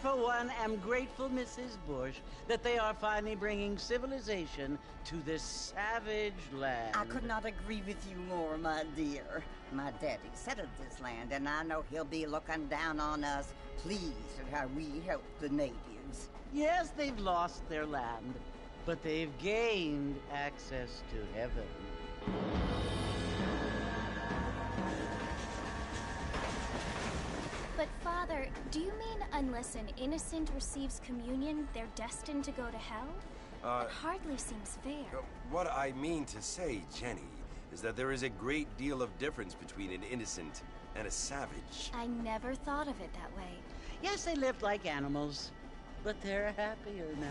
for one, am grateful, Mrs. Bush, that they are finally bringing civilization to this savage land. I could not agree with you more, my dear. My daddy settled this land, and I know he'll be looking down on us, pleased at how we help the natives. Yes, they've lost their land, but they've gained access to heaven. But Father, do you mean unless an innocent receives communion, they're destined to go to hell? That hardly seems fair. What I mean to say, Jenny, is that there is a great deal of difference between an innocent and a savage. I never thought of it that way. Yes, they lived like animals, but they're happier now.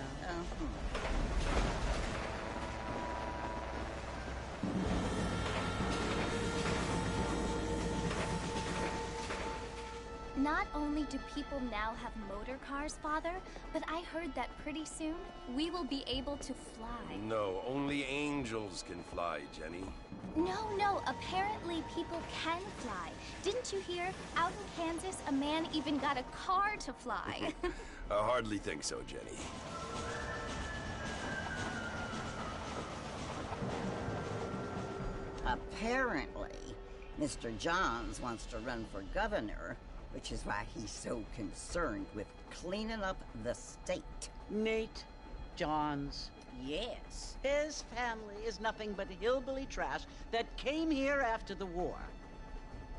Not only do people now have motor cars, Father, but I heard that pretty soon we will be able to fly. No, only angels can fly, Jenny. No, apparently people can fly. Didn't you hear? Out in Kansas, a man even got a car to fly. I hardly think so, Jenny. Apparently, Mr. Johns wants to run for governor, which is why he's so concerned with cleaning up the state. Nate Johns. Yes. His family is nothing but hillbilly trash that came here after the war.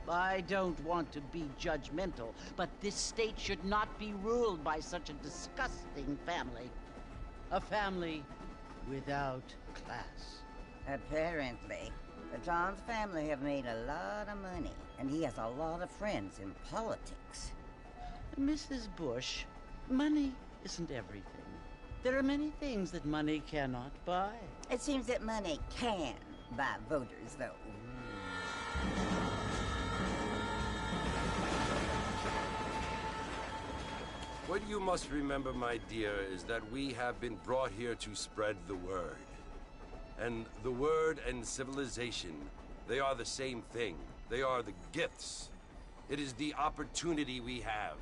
I don't want to be judgmental, but this state should not be ruled by such a disgusting family. A family without class. Apparently, the Johns family have made a lot of money, and he has a lot of friends in politics. Mrs. Bush, money isn't everything. There are many things that money cannot buy. It seems that money can buy voters, though. What you must remember, my dear, is that we have been brought here to spread the word. And the word and civilization, they are the same thing. They are the gifts. It is the opportunity we have,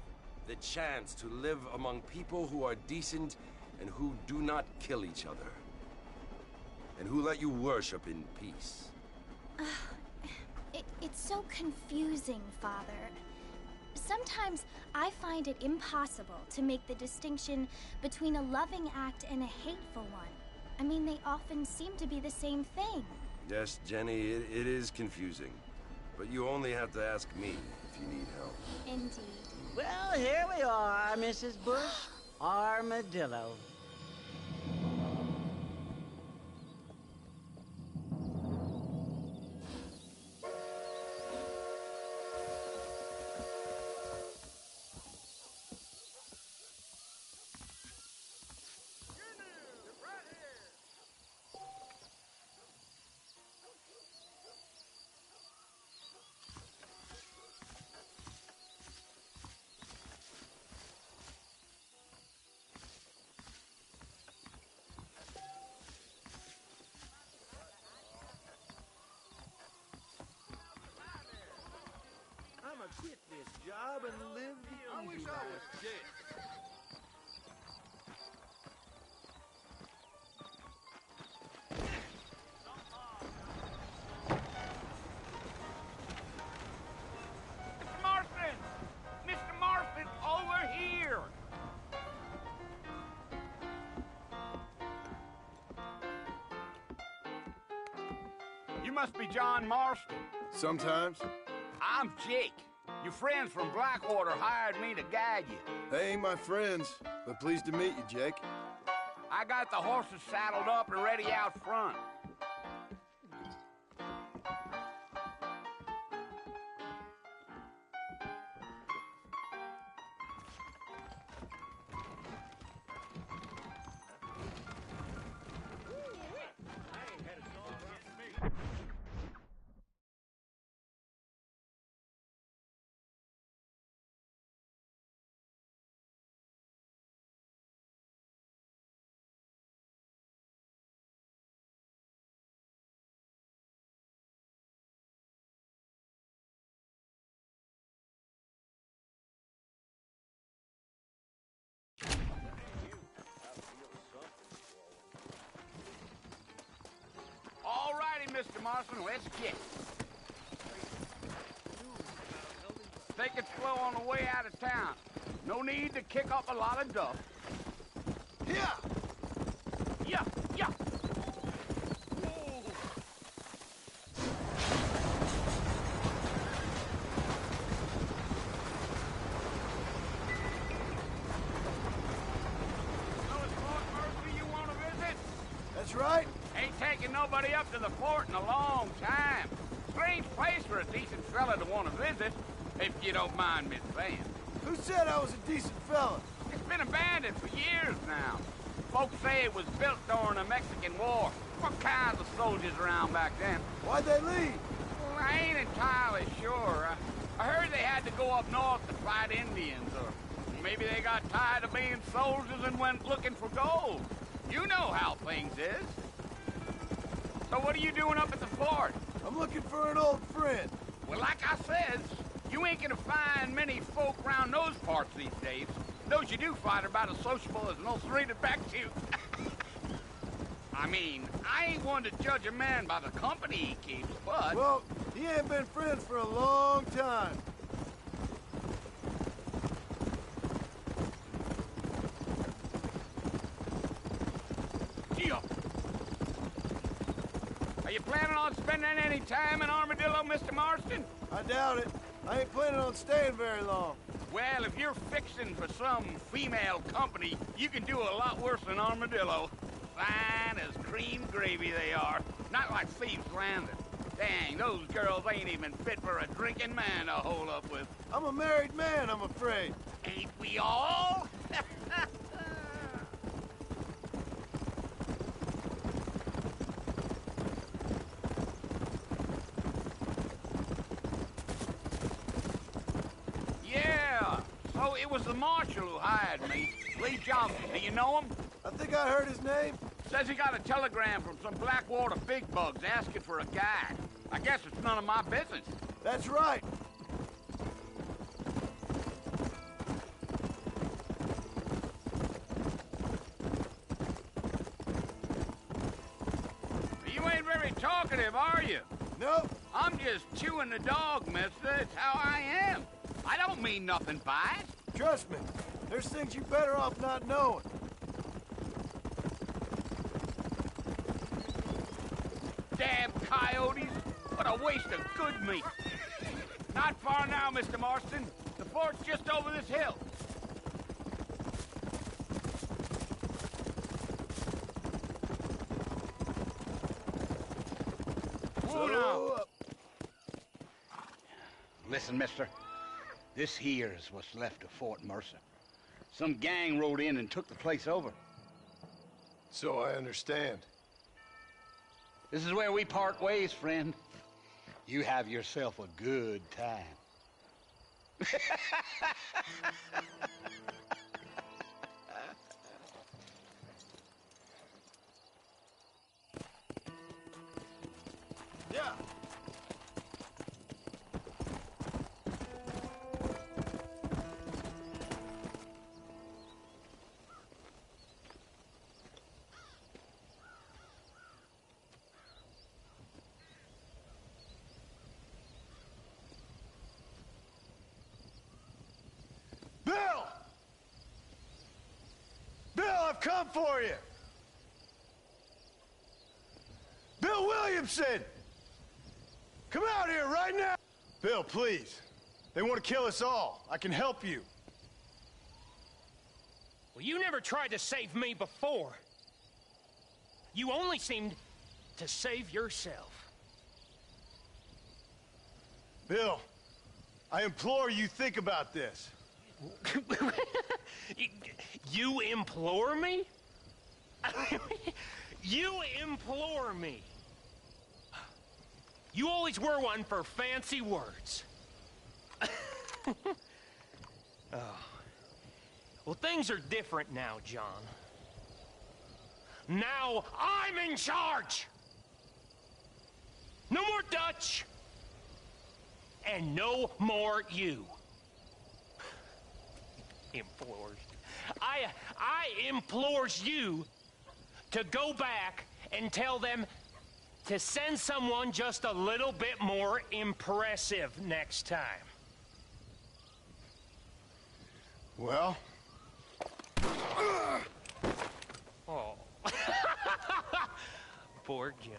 the chance to live among people who are decent and who do not kill each other, and who let you worship in peace. It's so confusing, Father. Sometimes I find it impossible to make the distinction between a loving act and a hateful one. I mean, they often seem to be the same thing. Yes, Jenny, it is confusing. But you only have to ask me if you need help. Indeed. Well, here we are, Mrs. Bush. Armadillo. I'ma quit this job and live the easy life. Mr. Marston! Mr. Marston, over here! You must be John Marston. Sometimes. I'm Jake. Your friends from Blackwater hired me to guide you. They ain't my friends, but pleased to meet you, Jake. I got the horses saddled up and ready out front. Marston. Let's get. Take it slow on the way out of town. No need to kick up a lot of dust. Yeah! Yeah, yeah. That's right. Ain't taking nobody up to the fort in a long time. Strange place for a decent fella to want to visit, if you don't mind me saying. Who said I was a decent fella? It's been abandoned for years now. Folks say it was built during the Mexican War. What kinds of soldiers around back then? Why'd they leave? Well, I ain't entirely sure. I heard they had to go up north to fight Indians, or maybe they got tired of being soldiers and went looking for gold. You know how things is. So what are you doing up at the fort? I'm looking for an old friend. Well, like I says, you ain't gonna find many folk around those parts these days. Those you do find are about as sociable as most rated back to. I mean, I ain't one to judge a man by the company he keeps, but... Well, he ain't been friends for a long time. Are you planning on spending any time in Armadillo, Mr. Marston? I doubt it. I ain't planning on staying very long. Well, if you're fixing for some female company, you can do a lot worse than Armadillo. Fine as cream gravy they are. Not like Thieves Landing. Dang, those girls ain't even fit for a drinking man to hold up with. I'm a married man, I'm afraid. Ain't we all? Yeah, so it was the marshal who hired me. Lee Johnson, do you know him? I think I heard his name. Says he got a telegram from some Blackwater big bugs asking for a guide. I guess it's none of my business. That's right. You ain't very talkative, are you? Nope. I'm just chewing the dog, mister. It's how I am. I don't mean nothing by it. Trust me. There's things you better off not knowing. Damn coyotes. What a waste of good meat. Not far now, Mr. Marston. The fort's just over this hill. So, Listen, mister. This here is what's left of Fort Mercer. Some gang rode in and took the place over. so I understand. This is where we part ways, friend. You have yourself a good time. Yeah. Bill! Bill, I've come for you! Bill Williamson! Come out here right now! Bill, please. They want to kill us all. I can help you. Well, you never tried to save me before. You only seemed to save yourself. Bill, I implore you, think about this. You implore me? You implore me. You always were one for fancy words. Oh. Well, things are different now, John. Now I'm in charge! No more Dutch! And no more you. Implores. I implores you to go back and tell them to send someone just a little bit more impressive next time. Well? Oh. Poor John.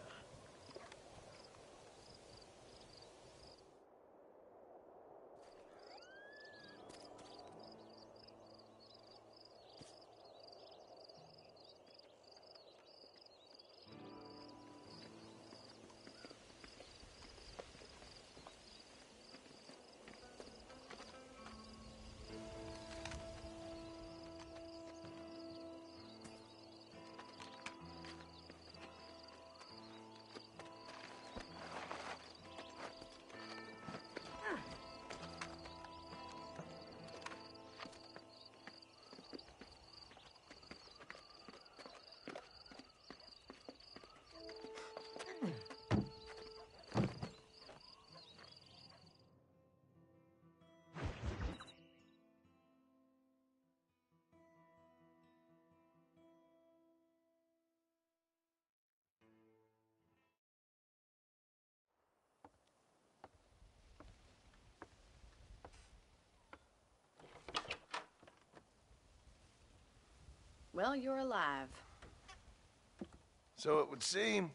Well, you're alive. So it would seem.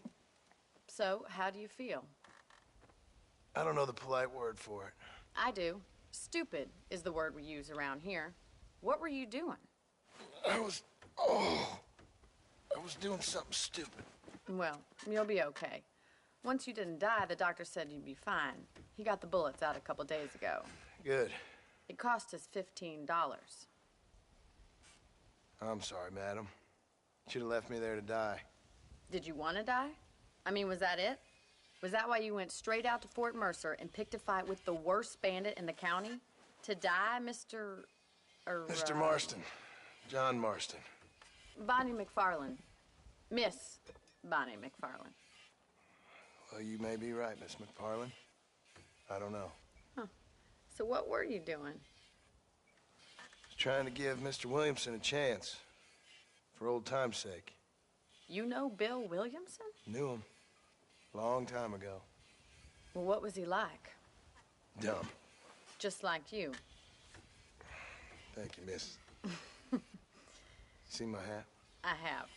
So, how do you feel? I don't know the polite word for it. I do. Stupid is the word we use around here. What were you doing? I was doing something stupid. Well, you'll be okay. Once you didn't die, the doctor said you'd be fine. He got the bullets out a couple days ago. Good. It cost us $15. I'm sorry, madam. Should have left me there to die. Did you want to die? I mean, was that it? Was that why you went straight out to Fort Mercer and picked a fight with the worst bandit in the county? To die, Mr. Mr. Marston. John Marston. Bonnie McFarland. Miss Bonnie McFarland. Well, you may be right, Miss McFarland. I don't know. Huh. So what were you doing? Trying to give Mr. Williamson a chance. For old time's sake. You know Bill Williamson? Knew him. Long time ago. Well, what was he like? Dumb. Just like you. Thank you, miss. See my hat? I have.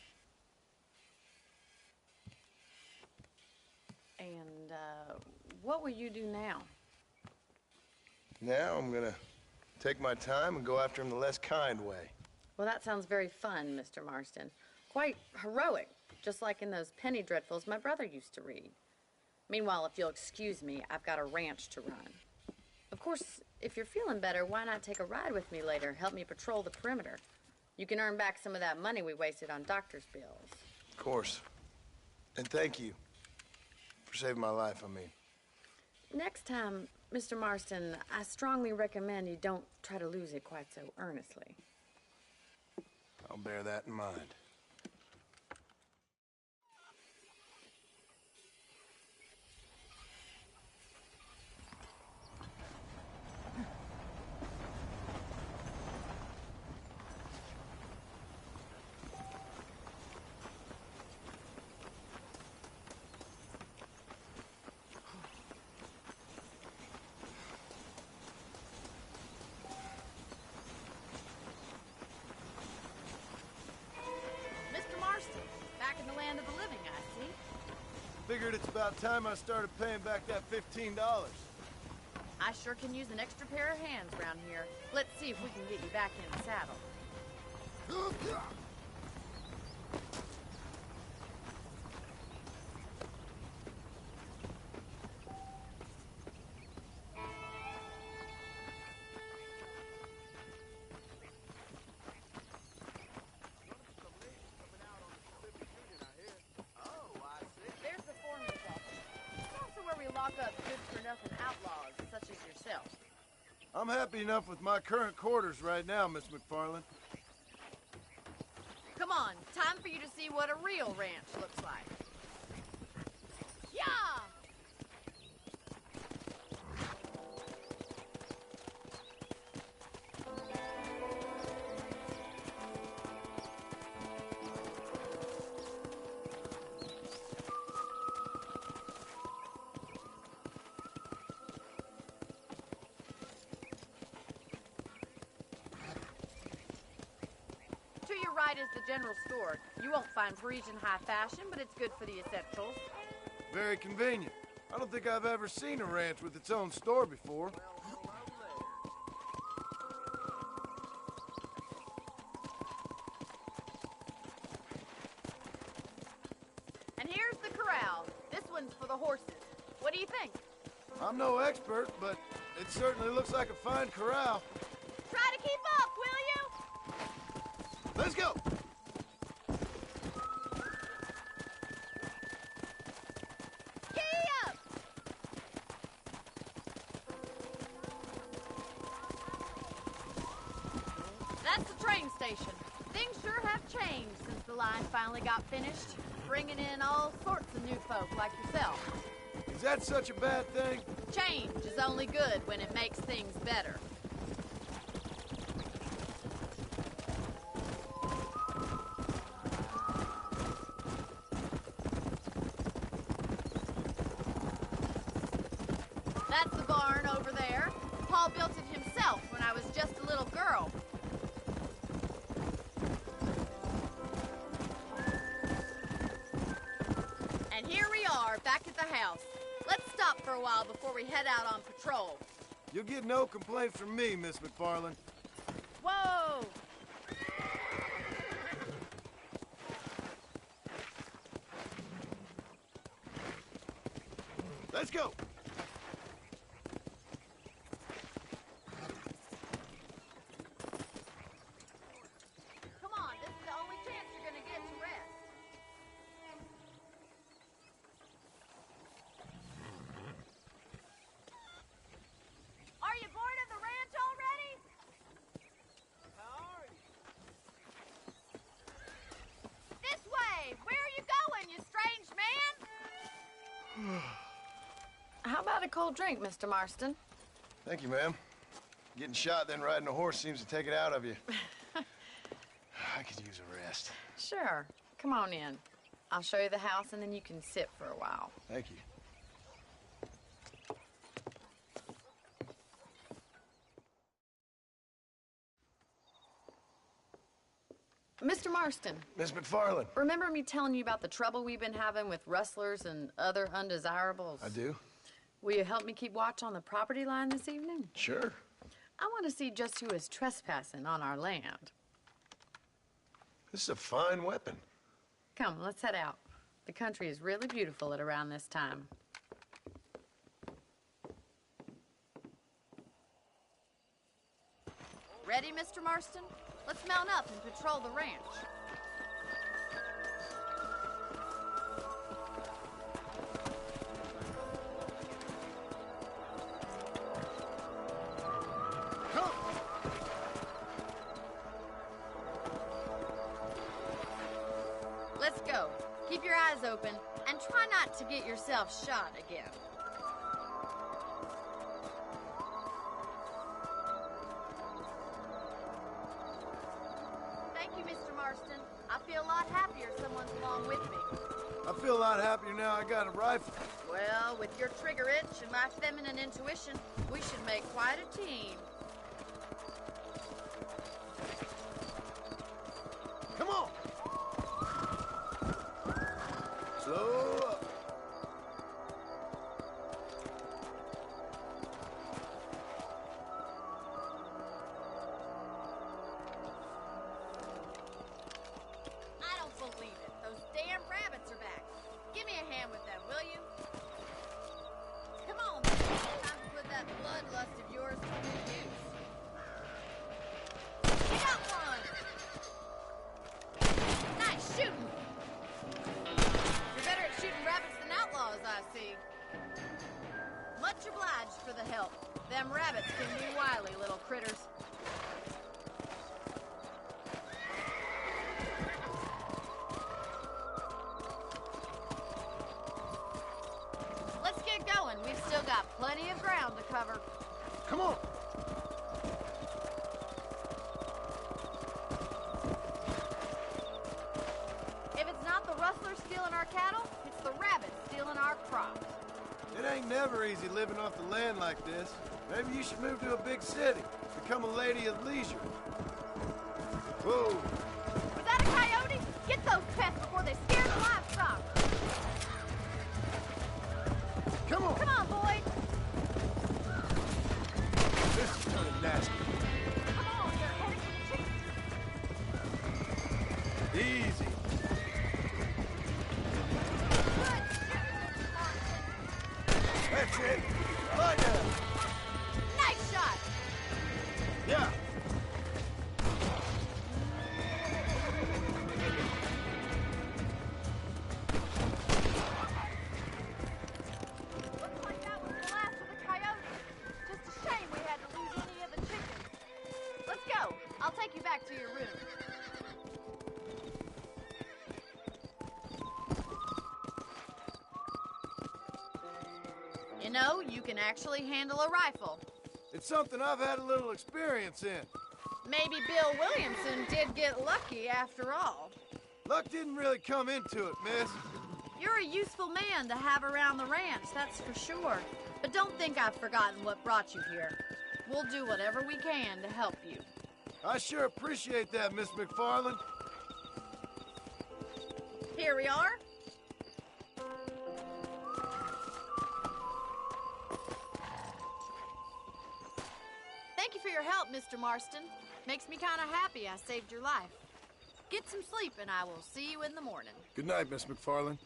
And, what will you do now? Now I'm gonna take my time and go after him the less kind way. Well, that sounds very fun, Mr. Marston. Quite heroic, just like in those penny dreadfuls my brother used to read. Meanwhile, if you'll excuse me, I've got a ranch to run. Of course, if you're feeling better, why not take a ride with me later? Help me patrol the perimeter. You can earn back some of that money we wasted on doctor's bills. Of course. And thank you for saving my life, I mean. Next time, Mr. Marston, I strongly recommend you don't try to lose it quite so earnestly. I'll bear that in mind. Figured it's about time I started paying back that $15. I sure can use an extra pair of hands around here. Let's see if we can get you back in the saddle. I'm happy enough with my current quarters right now, Miss McFarland. Come on, time for you to see what a real ranch looks like. Yeah! side is the general store. You won't find Parisian high fashion, but it's good for the essentials. Very convenient. I don't think I've ever seen a ranch with its own store before. And here's the corral. This one's for the horses. What do you think? I'm no expert, but it certainly looks like a fine corral. Try to keep up, will you? Let's go! Giddy up! That's the train station. Things sure have changed since the line finally got finished, bringing in all sorts of new folk like yourself. Is that such a bad thing? Change is only good when it makes things better. That's the barn over there. Paul built it himself when I was just a little girl. And here we are, back at the house. Let's stop for a while before we head out on patrol. You'll get no complaints from me, Miss McFarland. Whoa! Let's go! Come on, this is the only chance you're gonna get to rest. Are you bored of the ranch already? How are you? This way! Where are you going, you strange man? How about a cold drink, Mr. Marston? Thank you, ma'am. Getting shot, then riding a horse seems to take it out of you. I could use a rest. Sure. Come on in. I'll show you the house, and then you can sit for a while. Thank you. Mr. Marston, Miss McFarland. remember me telling you about the trouble we've been having with rustlers and other undesirables? I do? Will you help me keep watch on the property line this evening? Sure. I want to see just who is trespassing on our land. This is a fine weapon. Come, let's head out. The country is really beautiful at around this time. Ready, Mr. Marston? Let's mount up and patrol the ranch. Come! Let's go. Keep your eyes open and try not to get yourself shot again. Thank you, Mr. Marston. I feel a lot happier someone's along with me. I feel a lot happier now I got a rifle. Well, with your trigger itch and my feminine intuition, we should make quite a team. Come on! Slow up. I don't believe it. Those damn rabbits are back. Give me a hand with them, will you? Come on, time to put that bloodlust of yours to good use. You got one! Nice shooting! You're better at shooting rabbits than outlaws, I see. Much obliged for the help. Them rabbits can be wily little critters. Let's get going. We've still got plenty of ground to cover. Come on! If it's not the rustlers stealing our cattle, it's the rabbits stealing our crops. It ain't never easy living off the land like this. Maybe you should move to a big city. Become a lady of leisure. Whoa! Was that a You know, you can actually handle a rifle. It's something I've had a little experience in. Maybe Bill Williamson did get lucky after all. Luck didn't really come into it, miss. You're a useful man to have around the ranch, that's for sure. But don't think I've forgotten what brought you here. We'll do whatever we can to help you. I sure appreciate that, Miss McFarland. Here we are. Thank you for your help, Mr. Marston. Makes me kind of happy I saved your life. Get some sleep and I will see you in the morning. Good night, Miss McFarland.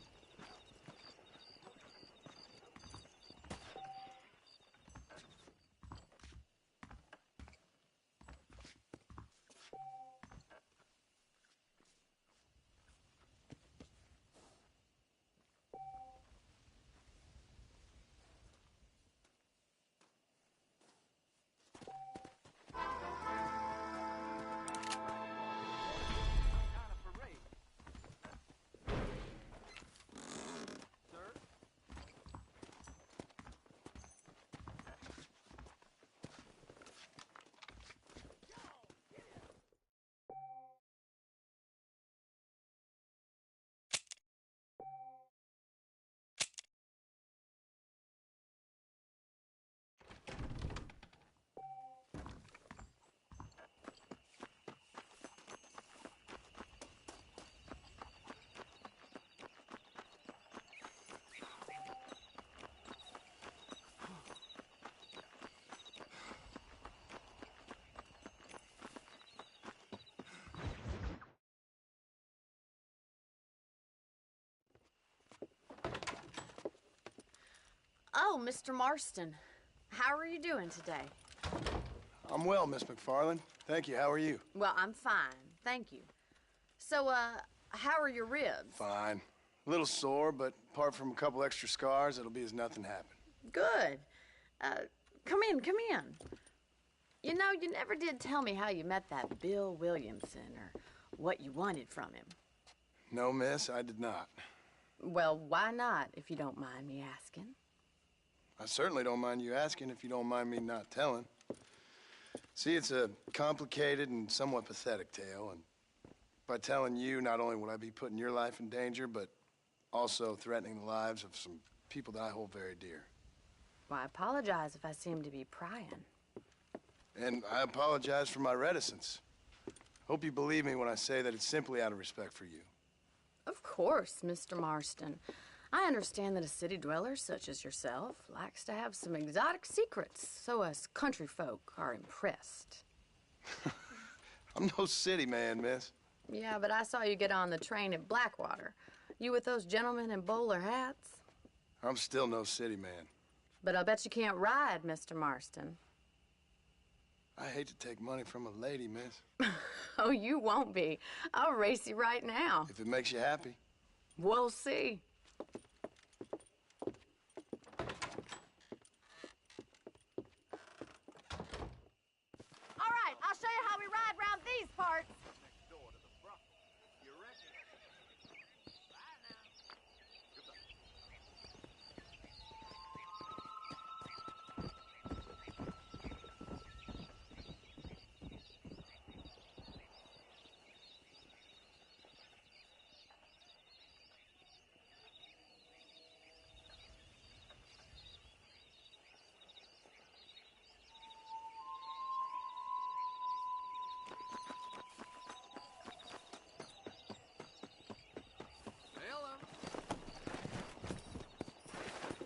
Oh, Mr. Marston, how are you doing today? I'm well, Miss McFarland. Thank you. How are you? Well, I'm fine, thank you. So, how are your ribs? Fine. A little sore, but apart from a couple extra scars, it'll be as nothing happened. Good. Come in. You know, you never did tell me how you met that Bill Williamson or what you wanted from him. No, miss, I did not. Well, why not, if you don't mind me asking? I certainly don't mind you asking if you don't mind me not telling. See, it's a complicated and somewhat pathetic tale, and by telling you, not only would I be putting your life in danger, but also threatening the lives of some people that I hold very dear. Well, I apologize if I seem to be prying. And I apologize for my reticence. Hope you believe me when I say that it's simply out of respect for you. Of course, Mr. Marston. I understand that a city dweller such as yourself likes to have some exotic secrets, so us country folk are impressed. I'm no city man, miss. Yeah, but I saw you get on the train at Blackwater. You with those gentlemen in bowler hats? I'm still no city man. But I bet you can't ride, Mr. Marston. I hate to take money from a lady, miss. Oh, you won't be. I'll race you right now. If it makes you happy. We'll see. All right, I'll show you how we ride around these parts.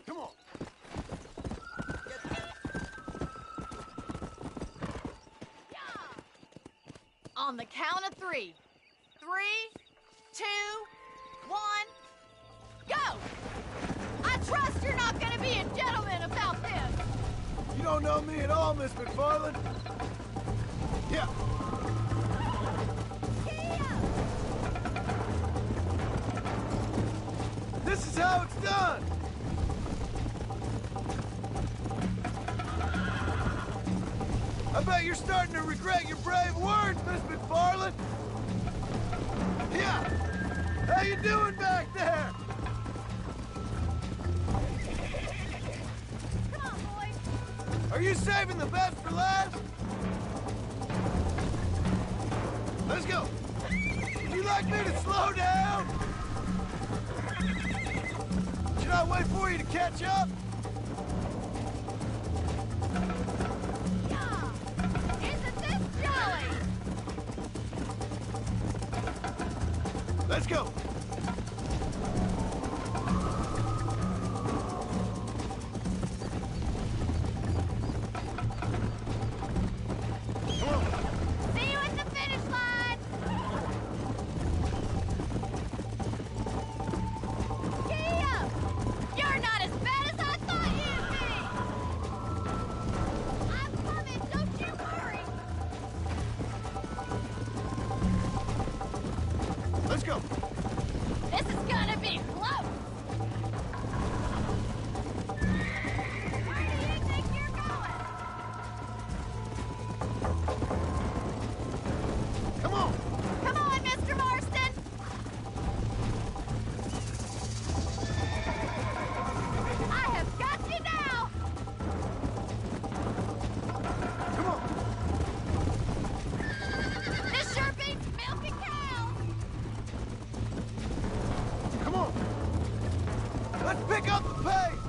Come on. On the count of 3. 3, 2, 1, go! I trust you're not gonna be a gentleman about this. You don't know me at all, Miss McFarland. Yeah. This is how it's done. I bet you're starting to regret your brave words, Miss McFarland. Yeah. How you doing back there? Are you saving the best for last? Let's go. Would you like me to slow down? Should I wait for you to catch up? Yeah! Isn't this jolly? Let's go. See you at the finish line! Gee up! You're not as bad as I thought you'd be! I'm coming, don't you worry! Let's go. This is gonna be close! Where do you think you're going? Come on. Come on, Mr. Marston! I have got you now! Come on. This sure beats milking cows! Come on. Let's pick up the pace.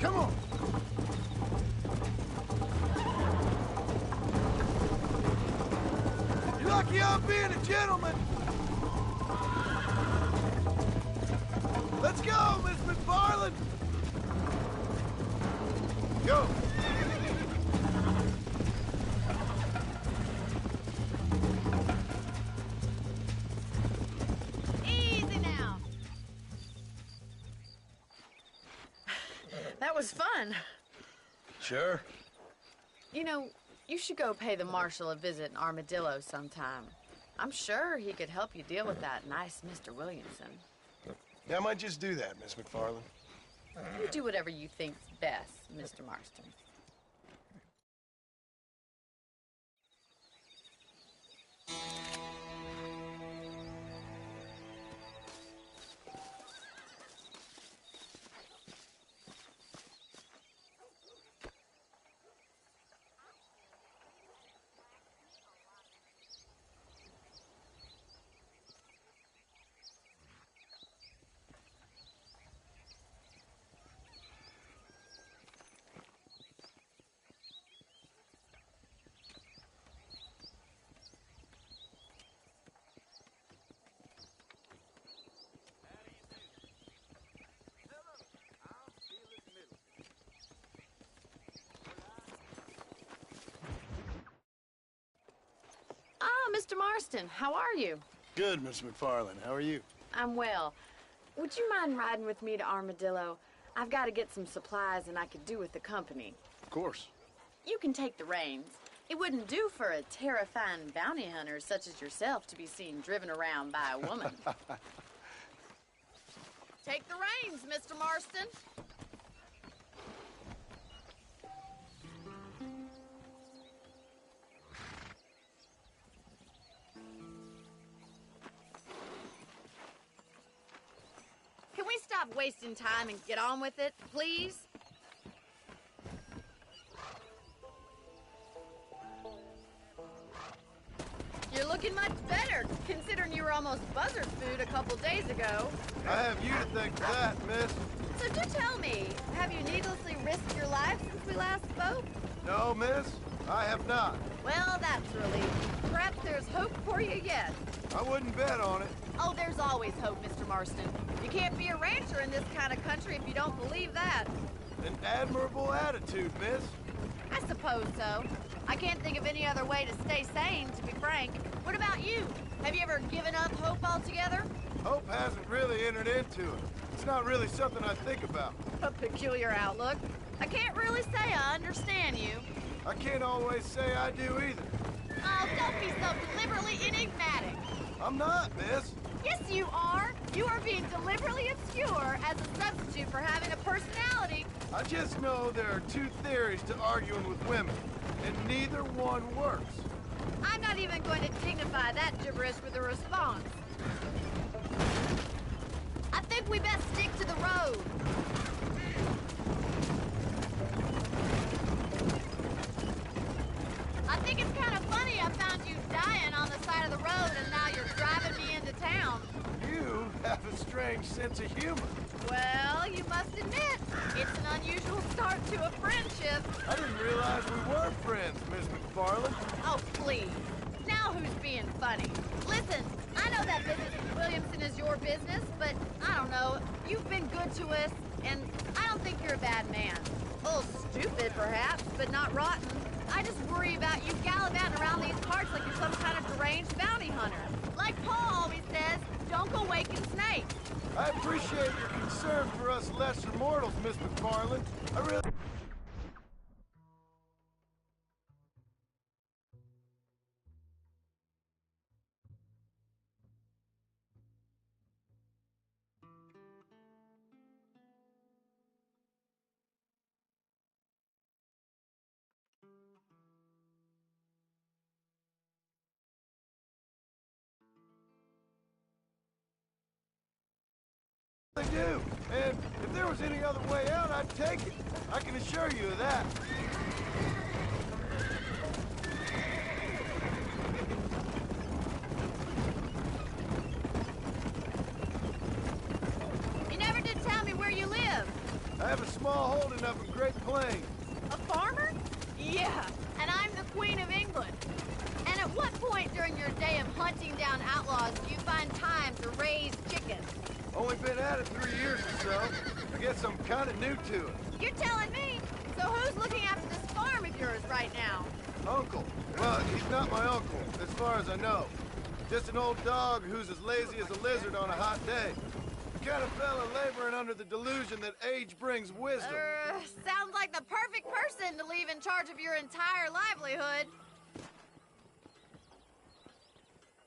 Come on. You're lucky I'm being a gentleman. Let's go, Miss McFarland. Go. Easy now! That was fun. Sure. You know, you should go pay the marshal a visit in Armadillo sometime. I'm sure he could help you deal with that nice Mr. Williamson. Yeah, I might just do that, Miss McFarland. You do whatever you think's best, Mr. Marston. Mr. Marston, how are you? Good, Miss McFarland. How are you? I'm well. Would you mind riding with me to Armadillo? I've got to get some supplies and I could do with the company. Of course. You can take the reins. It wouldn't do for a terrifying bounty hunter such as yourself to be seen driven around by a woman. Take the reins, Mr. Marston. Can we stop wasting time and get on with it, please? You're looking much better, considering you were almost buzzard food a couple days ago. I have you to thank for that, miss. So do tell me, have you needlessly risked your life since we last spoke? No, miss, I have not. Well, that's a relief. Perhaps there's hope for you yet. I wouldn't bet on it. Oh, there's always hope, Mr. Marston. You can't be a rancher in this kind of country if you don't believe that. An admirable attitude, miss. I suppose so. I can't think of any other way to stay sane, to be frank. What about you? Have you ever given up hope altogether? Hope hasn't really entered into it. It's not really something I think about. A peculiar outlook. I can't really say I understand you. I can't always say I do either. Oh, don't be so deliberately enigmatic. I'm not, miss. Yes, you are. You are being deliberately obscure as a substitute for having a personality. I just know there are two theories to arguing with women, and neither one works. I'm not even going to dignify that gibberish with a response. I think we best stick to the road. I think it's kind of funny I found you dying on the side of the road and now you're driving me into town. You have a strange sense of humor. Well, you must admit, it's an unusual start to a friendship. I didn't realize we were friends, Miss McFarland. Oh, please. Now who's being funny? Listen, I know that business with Williamson is your business, but I don't know. You've been good to us, and I don't think you're a bad man. A little stupid, perhaps, but not rotten. I just worry about you gallivanting around these parts like you're some kind of deranged bounty hunter. Like Paul always says, don't go waking snakes. I appreciate your concern for us lesser mortals, Miss McFarland. I really... They do, and if there was any other way out, I'd take it. I can assure you of that. You never did tell me where you live. I have a small holding up in Great Plains. A farmer? Yeah, and I'm the Queen of England. And at what point during your day of hunting down outlaws do you find time to raise chickens? Only been at it 3 years or so. I guess I'm kind of new to it. You're telling me. So who's looking after this farm of yours right now? Uncle. Well, he's not my uncle, as far as I know. Just an old dog who's as lazy as a lizard on a hot day. The kind of fella laboring under the delusion that age brings wisdom. Sounds like the perfect person to leave in charge of your entire livelihood.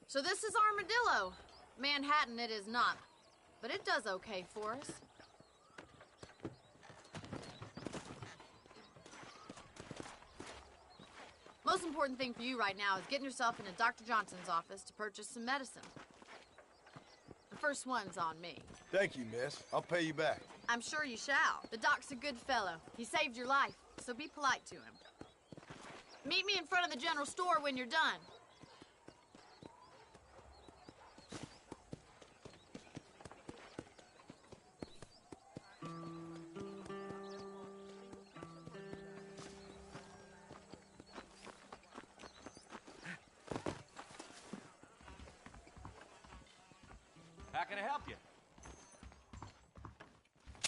So this is Armadillo. Manhattan it is not. But it does okay for us. Most important thing for you right now is getting yourself into Dr. Johnson's office to purchase some medicine. The first one's on me. Thank you, miss. I'll pay you back. I'm sure you shall. The doc's a good fellow. He saved your life, so be polite to him. Meet me in front of the general store when you're done. How can I help you?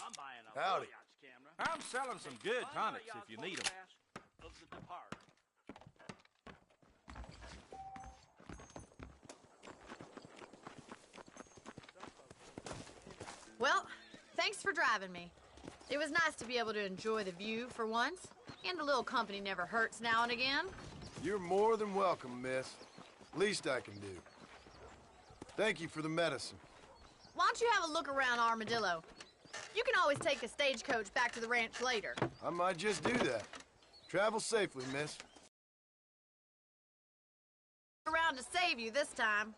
I'm buying a Howdy. voyage camera. I'm selling some good tonics if you need them. Of the departed. Well, thanks for driving me. It was nice to be able to enjoy the view for once, and a little company never hurts now and again. You're more than welcome, miss. Least I can do. Thank you for the medicine. Why don't you have a look around Armadillo? You can always take a stagecoach back to the ranch later. I might just do that. Travel safely, miss. Around to save you this time.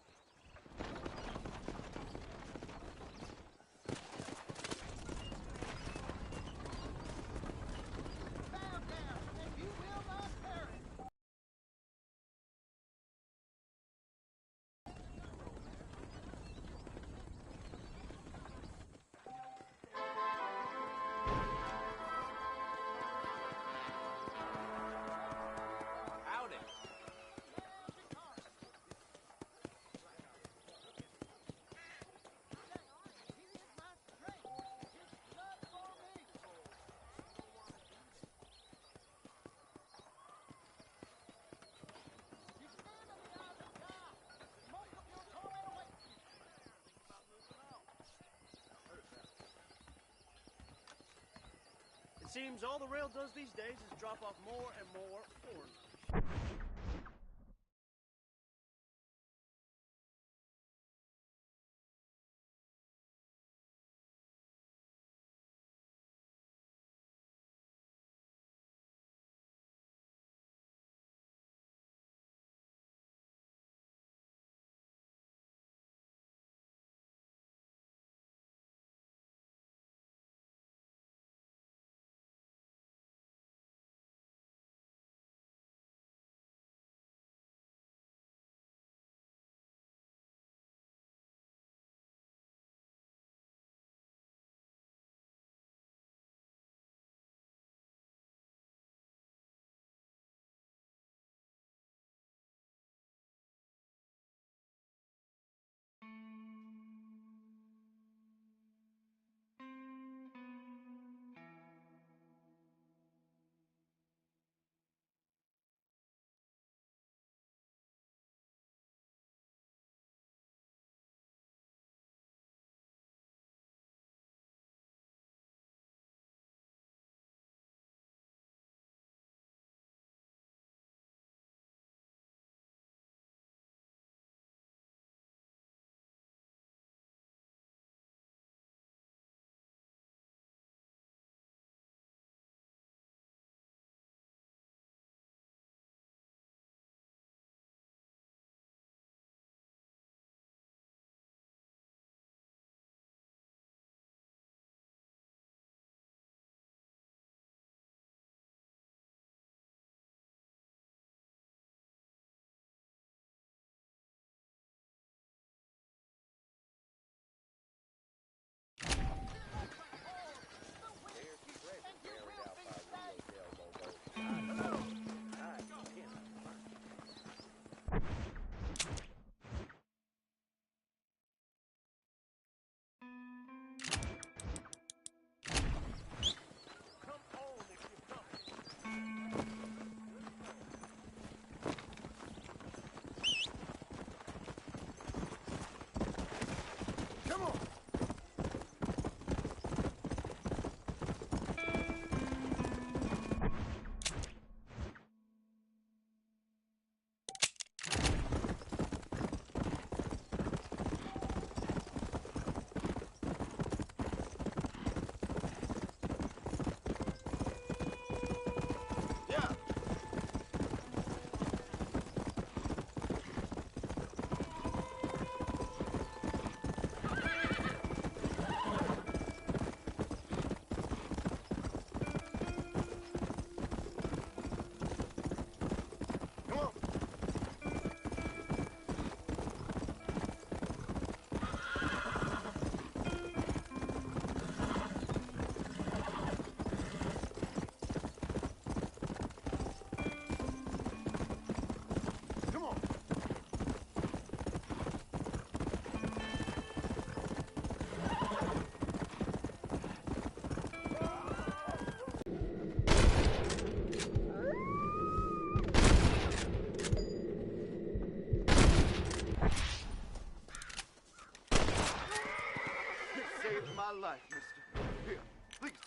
It seems all the rail does these days is drop off more and more foreigners.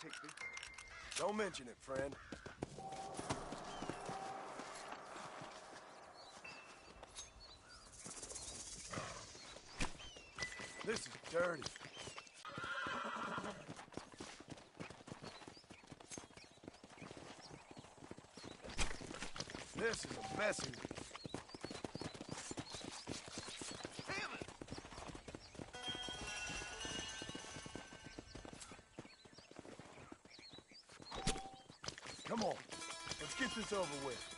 Hickory. Don't mention it, friend. This is dirty. This is a messy. Damn it! Come on, let's get this over with.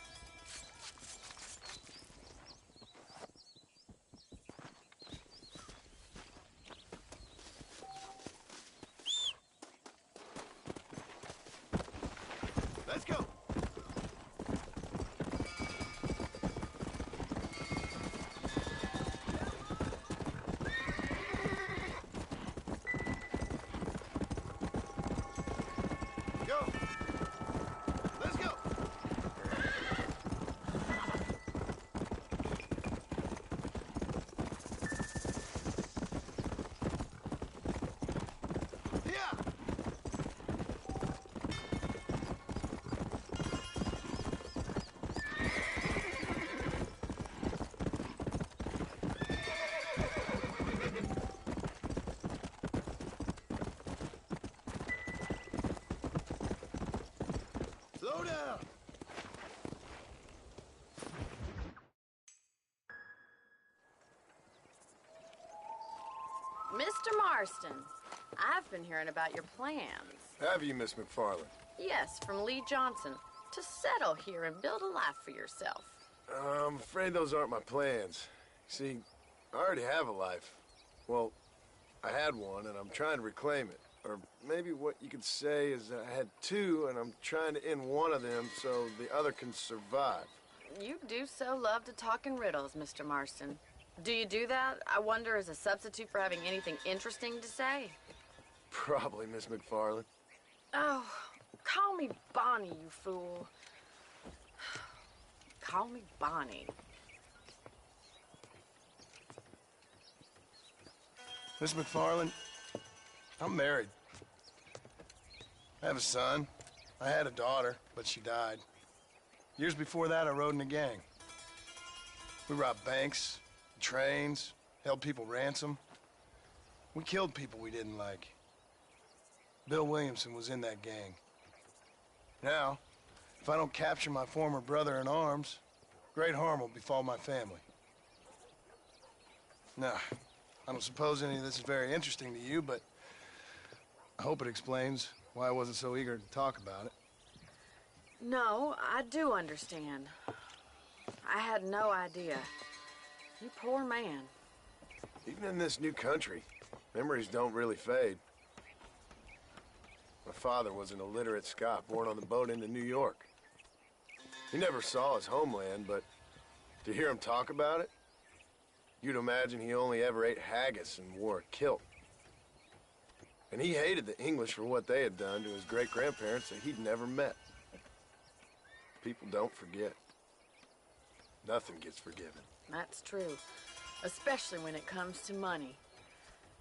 Let's go. Go. Let's go. Yeah. Slow down. Mr. Marston, I've been hearing about your plans. Have you, Miss McFarland? Yes, from Lee Johnson, to settle here and build a life for yourself. I'm afraid those aren't my plans. See, I already have a life. Well, I had one, and I'm trying to reclaim it. Or maybe what you could say is that I had two, and I'm trying to end one of them so the other can survive. You do so love to talk in riddles, Mr. Marston. Do you do that, I wonder, as a substitute for having anything interesting to say? Probably, Miss McFarland. Oh, call me Bonnie, you fool. Call me Bonnie. Miss McFarland, I'm married. I have a son. I had a daughter, but she died. Years before that, I rode in a gang. We robbed banks, trains, held people ransom. We killed people we didn't like. Bill Williamson was in that gang. Now, if I don't capture my former brother in arms, great harm will befall my family. Now, I don't suppose any of this is very interesting to you, but I hope it explains why I wasn't so eager to talk about it. No, I do understand. I had no idea. You poor man. Even in this new country, memories don't really fade. My father was an illiterate Scot born on the boat into New York. He never saw his homeland, but to hear him talk about it, you'd imagine he only ever ate haggis and wore a kilt. And he hated the English for what they had done to his great-grandparents that he'd never met. People don't forget. Nothing gets forgiven. That's true, especially when it comes to money.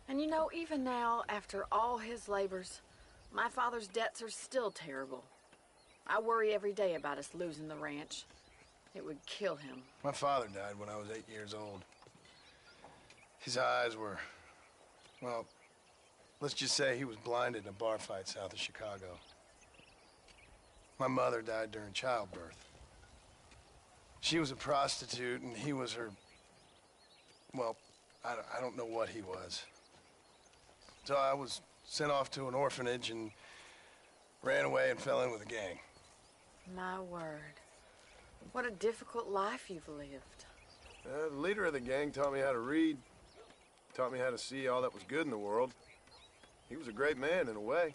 And you know, even now, after all his labors, my father's debts are still terrible. I worry every day about us losing the ranch. It would kill him. My father died when I was 8 years old. His eyes were, well, let's just say he was blinded in a bar fight south of Chicago. My mother died during childbirth. She was a prostitute, and he was her, well, I don't know what he was. So I was sent off to an orphanage and ran away and fell in with a gang. My word. What a difficult life you've lived. The leader of the gang taught me how to read, taught me how to see all that was good in the world. He was a great man in a way.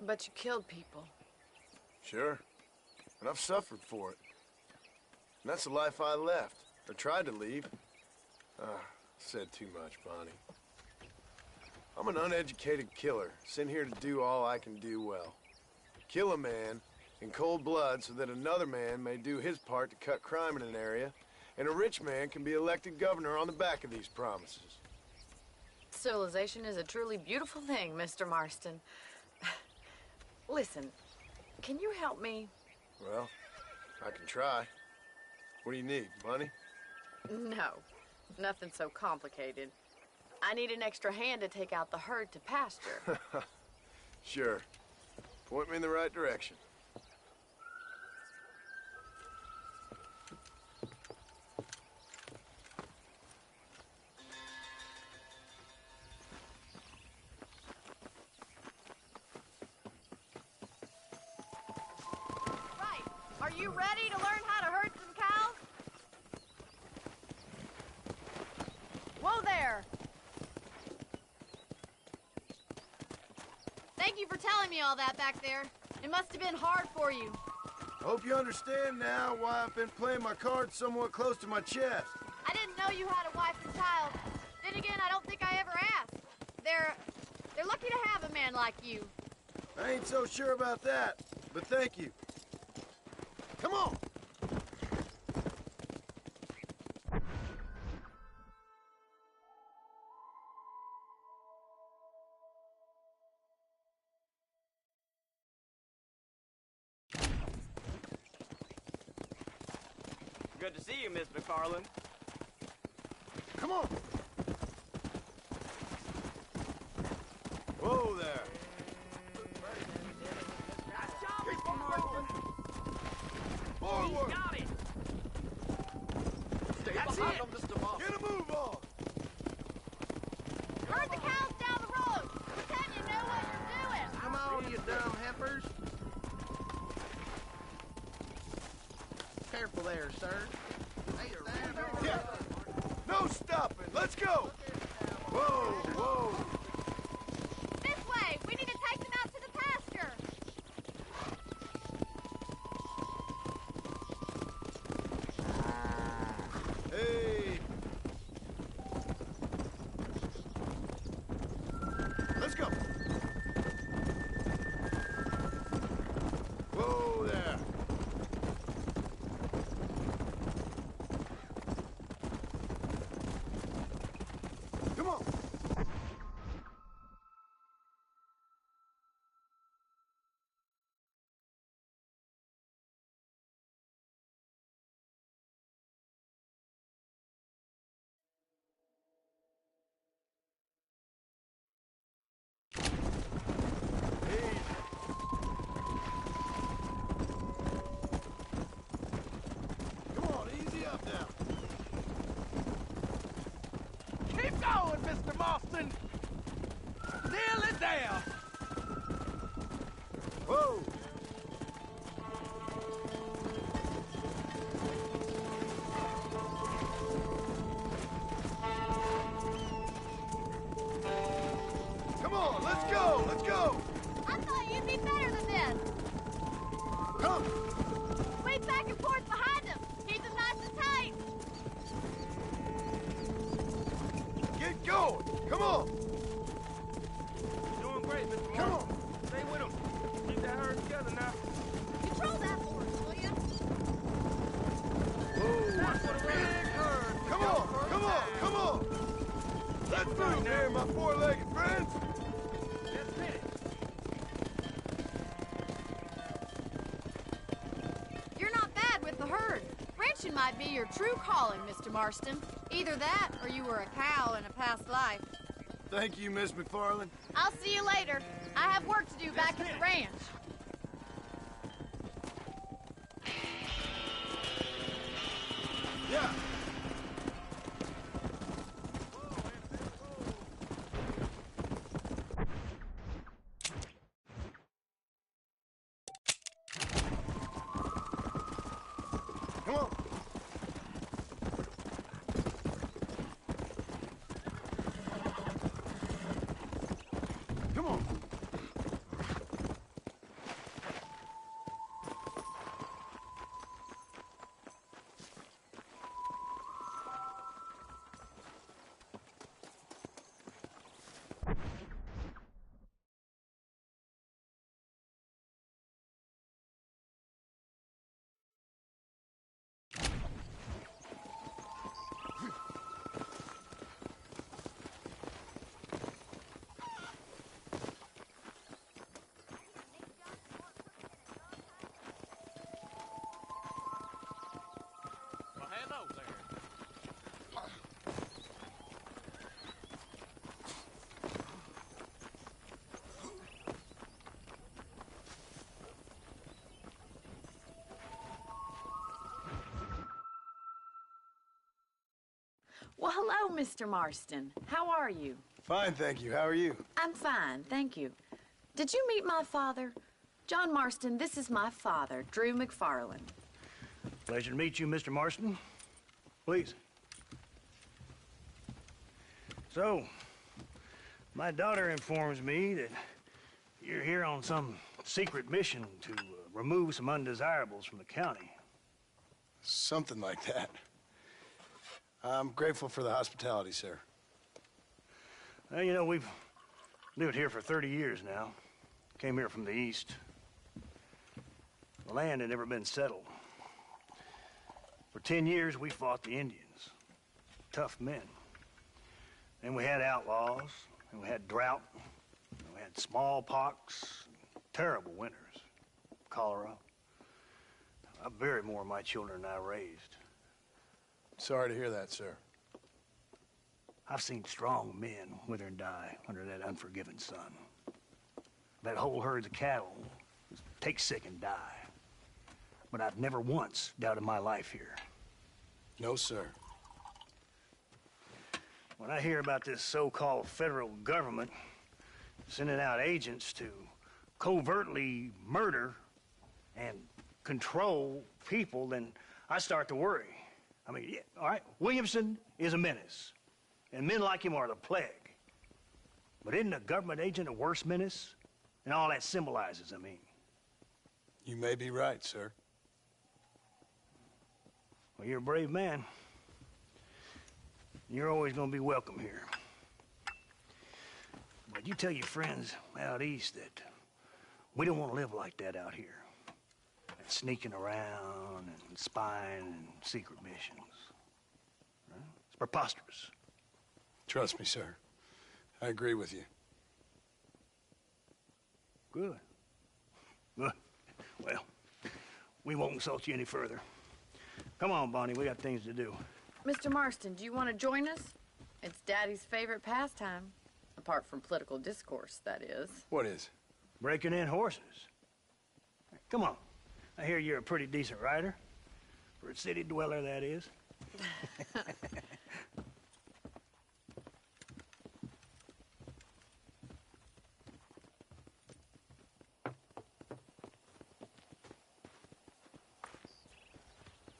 But you killed people. Sure. And I've suffered for it. And that's the life I left, or tried to leave. Said too much, Bonnie. I'm an uneducated killer, sent here to do all I can do well. Kill a man in cold blood so that another man may do his part to cut crime in an area, and a rich man can be elected governor on the back of these promises. Civilization is a truly beautiful thing, Mr. Marston. Listen, can you help me? Well, I can try. What do you need, money? No, nothing so complicated. I need an extra hand to take out the herd to pasture. Sure. Point me in the right direction. Right. Are you ready to learn how to herd some cows? Whoa there! Thank you for telling me all that back there. It must have been hard for you. Hope you understand now why I've been playing my cards somewhat close to my chest. I didn't know you had a wife and child. Then again, I don't think I ever asked. They're lucky to have a man like you. I ain't so sure about that, but thank you. Come on! Good to see you, Miss McFarland. Come on! Whoa there! Forward! Got it! Stay That's behind it. them, Mr. Moss. Get a move on! Herd the cows down the road. Pretend you know what you're doing. Come on, you dumb heifers. Careful there, sir. Yeah. No stopping! Let's go! Whoa, whoa! This way. We need to take them out to the pasture. Hey! Let's go! Whoa there! Come on! Come on, easy up now. Keep going, Mr. Marston. Nearly there. Whoa! Come on, let's go, let's go! I thought you'd be better than this. Come! Sweep back and forth behind them. Keep them nice and tight. Get going! Come on! You're doing great, Mr. Come Marston. on! Stay with them. Keep that herd together now. Control that for us, will you? That's what a big herd. Come on! Come on! Come on! Let's move here, my four-legged friends! Just hit it. You're not bad with the herd. Ranching might be your true calling, Mr. Marston. Either that, or you were a cow in a past life. Thank you, Miss McFarland. I'll see you later. I have work to do back at the ranch. Yeah. Come on. Come on. hello, Mr. Marston. How are you? Fine, thank you. How are you? I'm fine, thank you. Did you meet my father? John Marston, this is my father, Drew McFarland. Pleasure to meet you, Mr. Marston. Please. So, my daughter informs me that you're here on some secret mission to remove some undesirables from the county. Something like that. I'm grateful for the hospitality, sir. Well, you know, we've lived here for 30 years now. Came here from the east. The land had never been settled. For 10 years, we fought the Indians. Tough men. Then we had outlaws, and we had drought, and we had smallpox, terrible winters, cholera. I buried more of my children than I raised. Sorry to hear that, sir. I've seen strong men wither and die under that unforgiving sun. That whole herds of cattle take sick and die. But I've never once doubted my life here. No, sir. When I hear about this so-called federal government sending out agents to covertly murder and control people, then I start to worry. I mean, yeah, all right, Williamson is a menace, and men like him are the plague. But isn't a government agent a worse menace? And all that symbolizes, I mean. You may be right, sir. Well, you're a brave man. You're always going to be welcome here. But you tell your friends out east that we don't want to live like that out here. Sneaking around and spying and secret missions. Right? It's preposterous. Trust me, sir. I agree with you. Good. Good. Well, we won't insult you any further. Come on, Bonnie, we got things to do. Mr. Marston, do you want to join us? It's Daddy's favorite pastime. Apart from political discourse, that is. What is? Breaking in horses. Come on. I hear you're a pretty decent rider. For a city dweller, that is.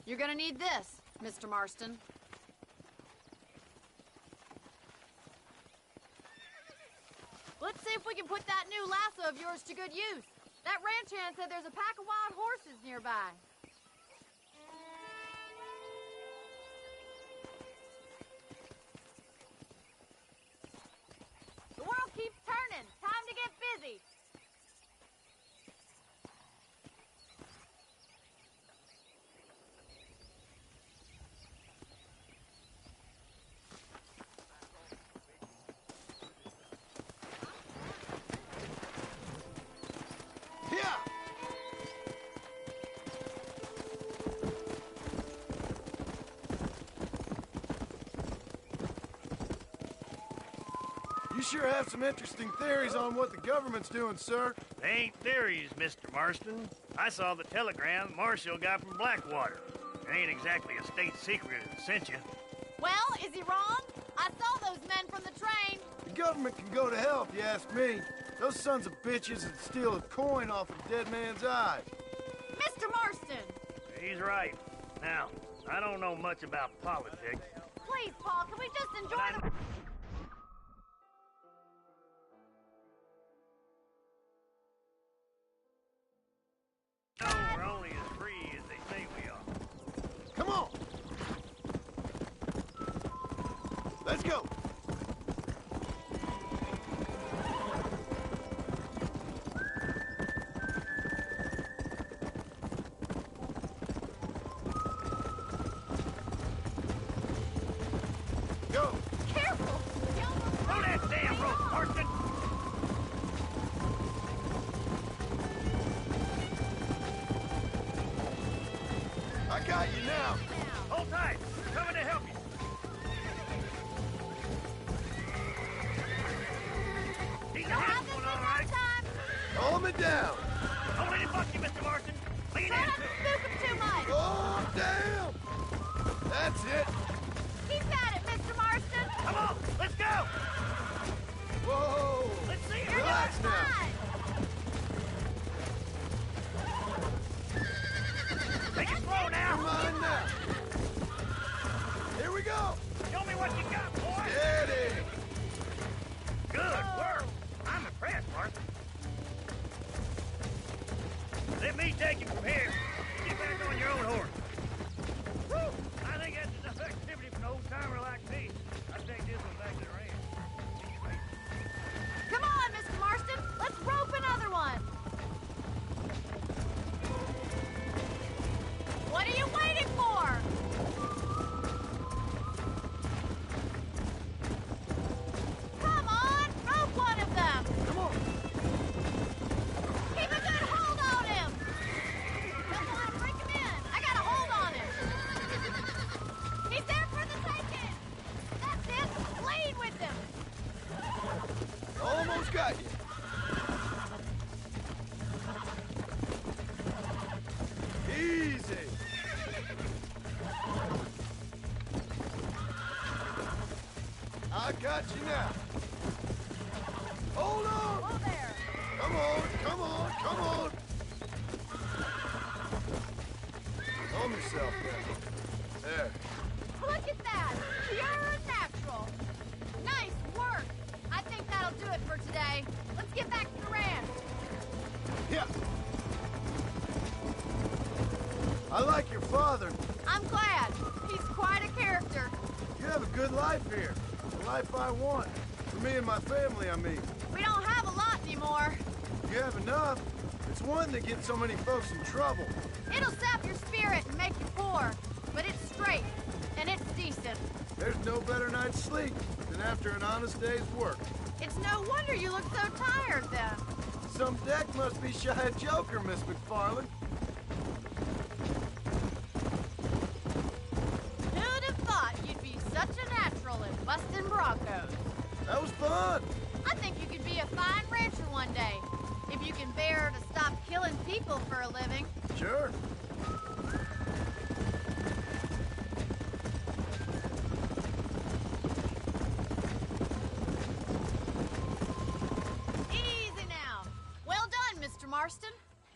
You're gonna need this, Mr. Marston. Let's see if we can put that new lasso of yours to good use. That ranch hand said there's a pack of wild horses nearby. The world keeps turning. Time to get busy. You sure have some interesting theories on what the government's doing, sir. They ain't theories, Mr. Marston. I saw the telegram Marshall got from Blackwater. It ain't exactly a state secret that sent you. Well, is he wrong? I saw those men from the train. The government can go to hell if you ask me. Those sons of bitches would steal a coin off a dead man's eye. Mr. Marston! He's right. Now, I don't know much about politics. Please, Paul, can we just enjoy the... No, we're only as free as they say we are. Come on! Let's go! Go! Careful! Throw that damn rope, Marston! I got you now! Hold tight! We're coming to help you! He's a handsome one, all right! Hold me down! Don't let him bust you, Mr. Marston! Lean Try in! not to spook him too much! Oh, damn! That's it! Keep at it, Mr. Marston! Come on, let's go! Whoa! Let's see it! Relax now. Take it slow now! Come on now. Here we go. Show me what you got, boy! Steady. Good work! I'm impressed, Martha. Let me take you from here. Get back on your own horse. Woo! I think that's enough activity for an old-timer like me. I'll take this one back to the ranch. Come on, Mr. Marston. Let's rope another one. What are you waiting for? Come on, rope one of them. Come on. Keep a good hold on him. Come on, break him in. I got a hold on him. He's there for the taking. That's it. Lead with him. Almost got you. Easy. I got you now. Hold on. Whoa there. Come on, come on, come on. Calm yourself there. There. Look at that. Pure and natural. Nice work. I think that'll do it for today. Let's get back to the ranch. Yeah. I like your father. I'm glad. He's quite a character. You have a good life here. The life I want. For me and my family, I mean. We don't have a lot anymore. You have enough. It's one that gets so many folks in trouble. It'll sap your spirit and make you poor. But it's straight. And it's decent. There's no better night's sleep than after an honest day's work. It's no wonder you look so tired then. Some deck must be shy of Joker, Miss McFarland. Who'd have thought you'd be such a natural in busting broncos? That was fun. I think you could be a fine rancher one day. If you can bear to stop killing people for a living. Sure. Easy now. Well done, Mr. Marston.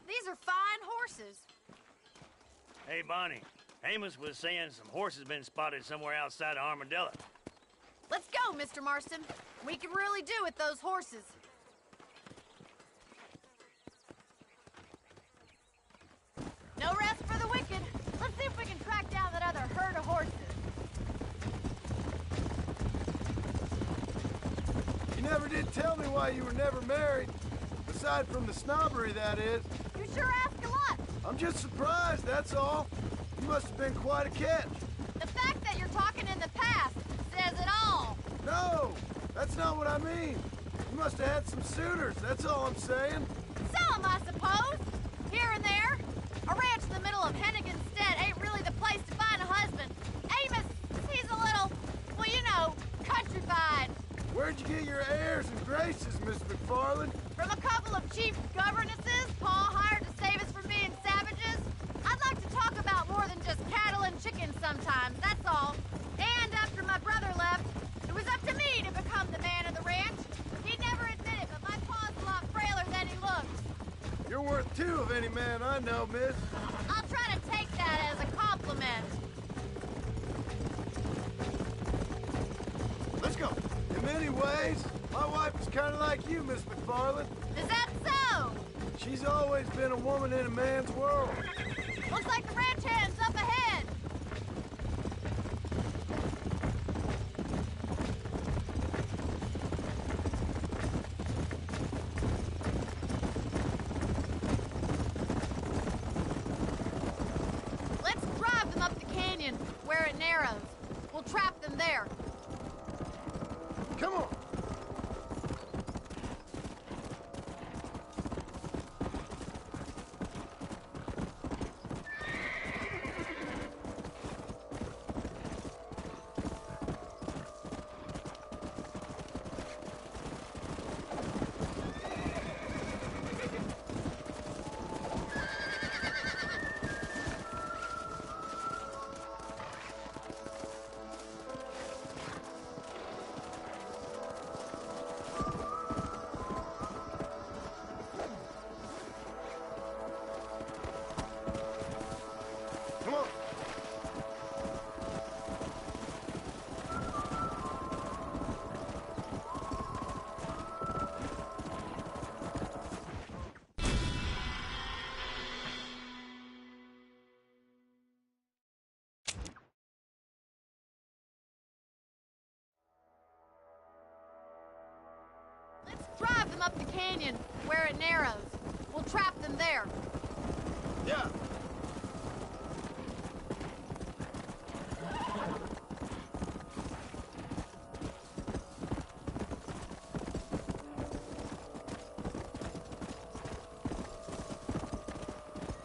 These are fine horses. Hey, Bonnie. Amos was saying some horses been spotted somewhere outside of Armadillo. Let's go, Mr. Marston. We can really do with those horses. No rest for the wicked. Let's see if we can track down that other herd of horses. You never did tell me why you were never married. Aside from the snobbery, that is. You sure ask a lot. I'm just surprised, that's all. You must have been quite a catch. The fact that you're talking in the past says it all. No, that's not what I mean. You must have had some suitors, that's all I'm saying. Some, I suppose. Here and there. A ranch in the middle of Hennigan's Stead ain't really the place to find a husband. Amos, he's a little, well, you know, countrified. Where'd you get your airs and graces, Miss McFarland? From a couple of cheap governesses Paul hired to save us from being savages. I'd like to talk about more than just cattle and chickens sometimes, that's all. And after my brother left, it was up to me to become the man of the ranch. He'd never admit it, but my pa's a lot frailer than he looks. You're worth two of any man I know, miss. I'll try to take that as a compliment. Let's go. In many ways, my wife is kind of like you, Miss McFarland. Is that so? She's always been a woman in a man's world. Looks like the ranch hand's up ahead. Let's drive them up the canyon where it narrows. We'll trap them there. Come on. them up the canyon where it narrows. We'll trap them there. Yeah.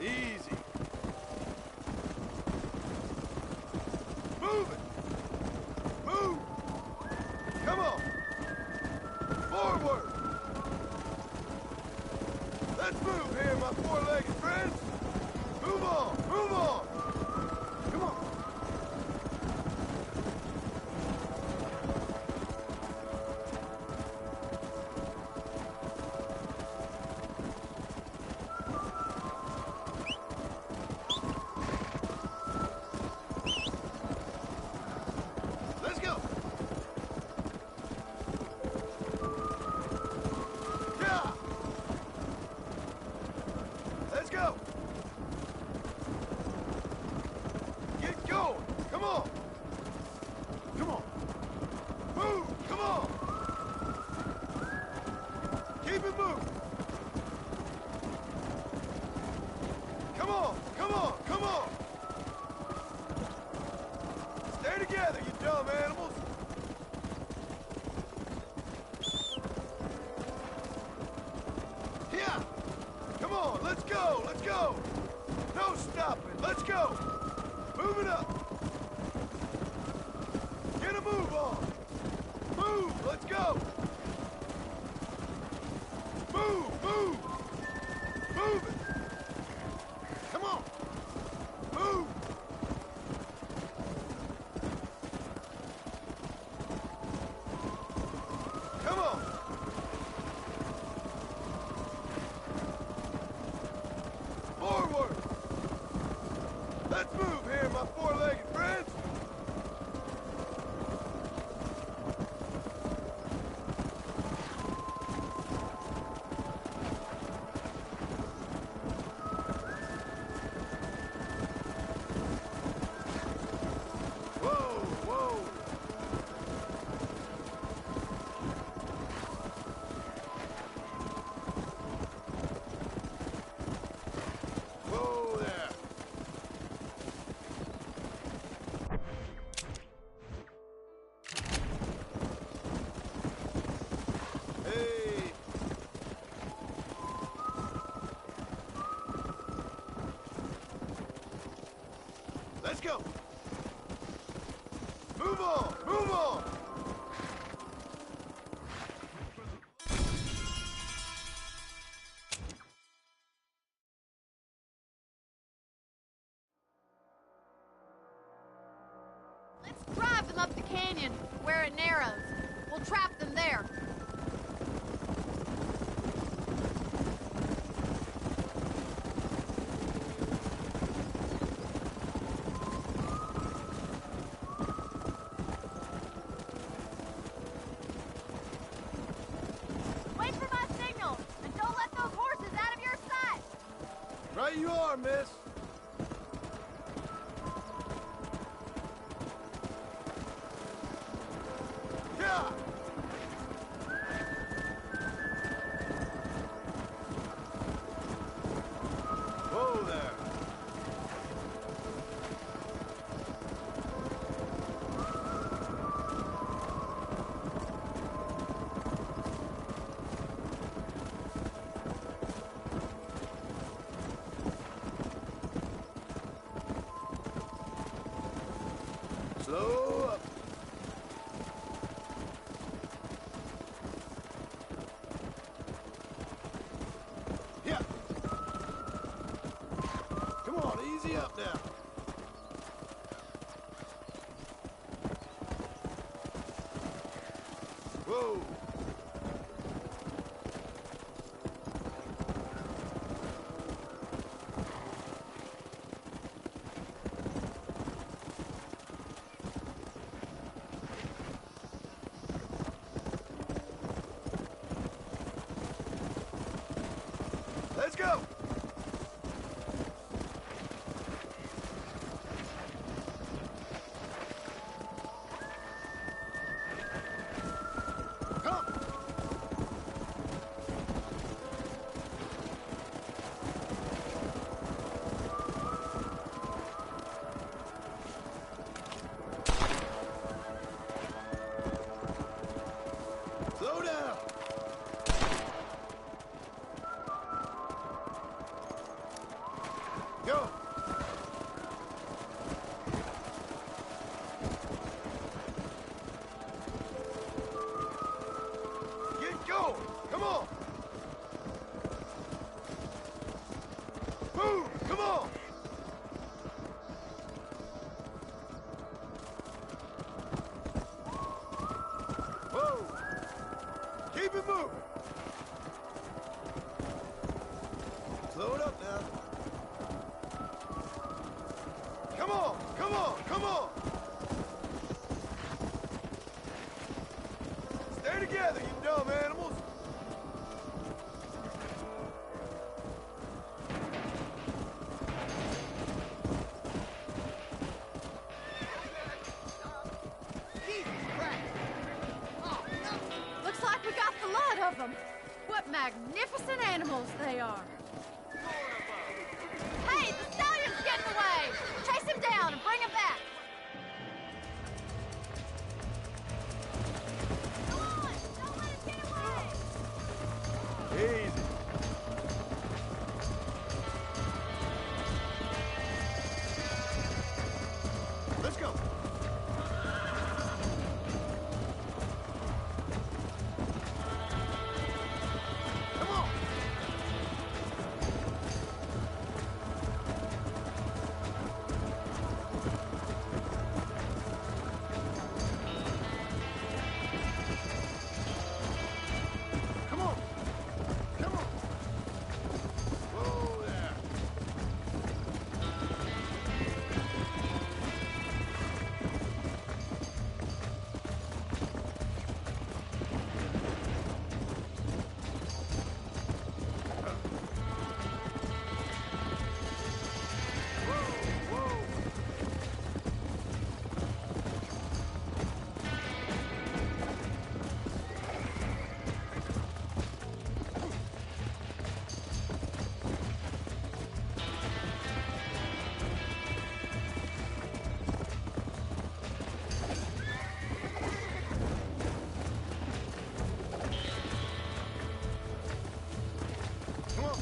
Easy. Move it. Move. Come on. Forward. Let's move here, my four-legged friends. Move on. Move on. Come on. Let's go. Yeah. Let's go. Get going. Come on. Come on. Move. Come on. Keep it moving. Come on. Come on. Come on. Stay together, you dumb animals. Yeah. Come on. Let's go. Let's go. No stopping. Let's go. Move it up. Get a move on. Move. Let's go. Move. Move. Move it. Come on. Move. Come on. Forward. Let's move here, my four-legged friends. Whoa, whoa. Whoa there. Hey. Let's go. Move on. Move on. Let's drive them up the canyon where it narrows. We'll trap them there. Wait for my signal, and don't let those horses out of your sight. Right you are, miss. Yeah. Whoa there. Slow up. Yeah. Come on, easy up now. Whoa. Let's go. Come. Move! Come on! Whoa! Keep it moving! Slow it up now. Come on! Come on! Come on! Stay together, you dumb animals! Looks like we got the lot of them. What magnificent animals they are. Hey, the stallion's getting away! Chase him down and bring him back! Come on! Don't let him get away! Easy. Let's go. Come on. Come on. Come on. Whoa there. Come on.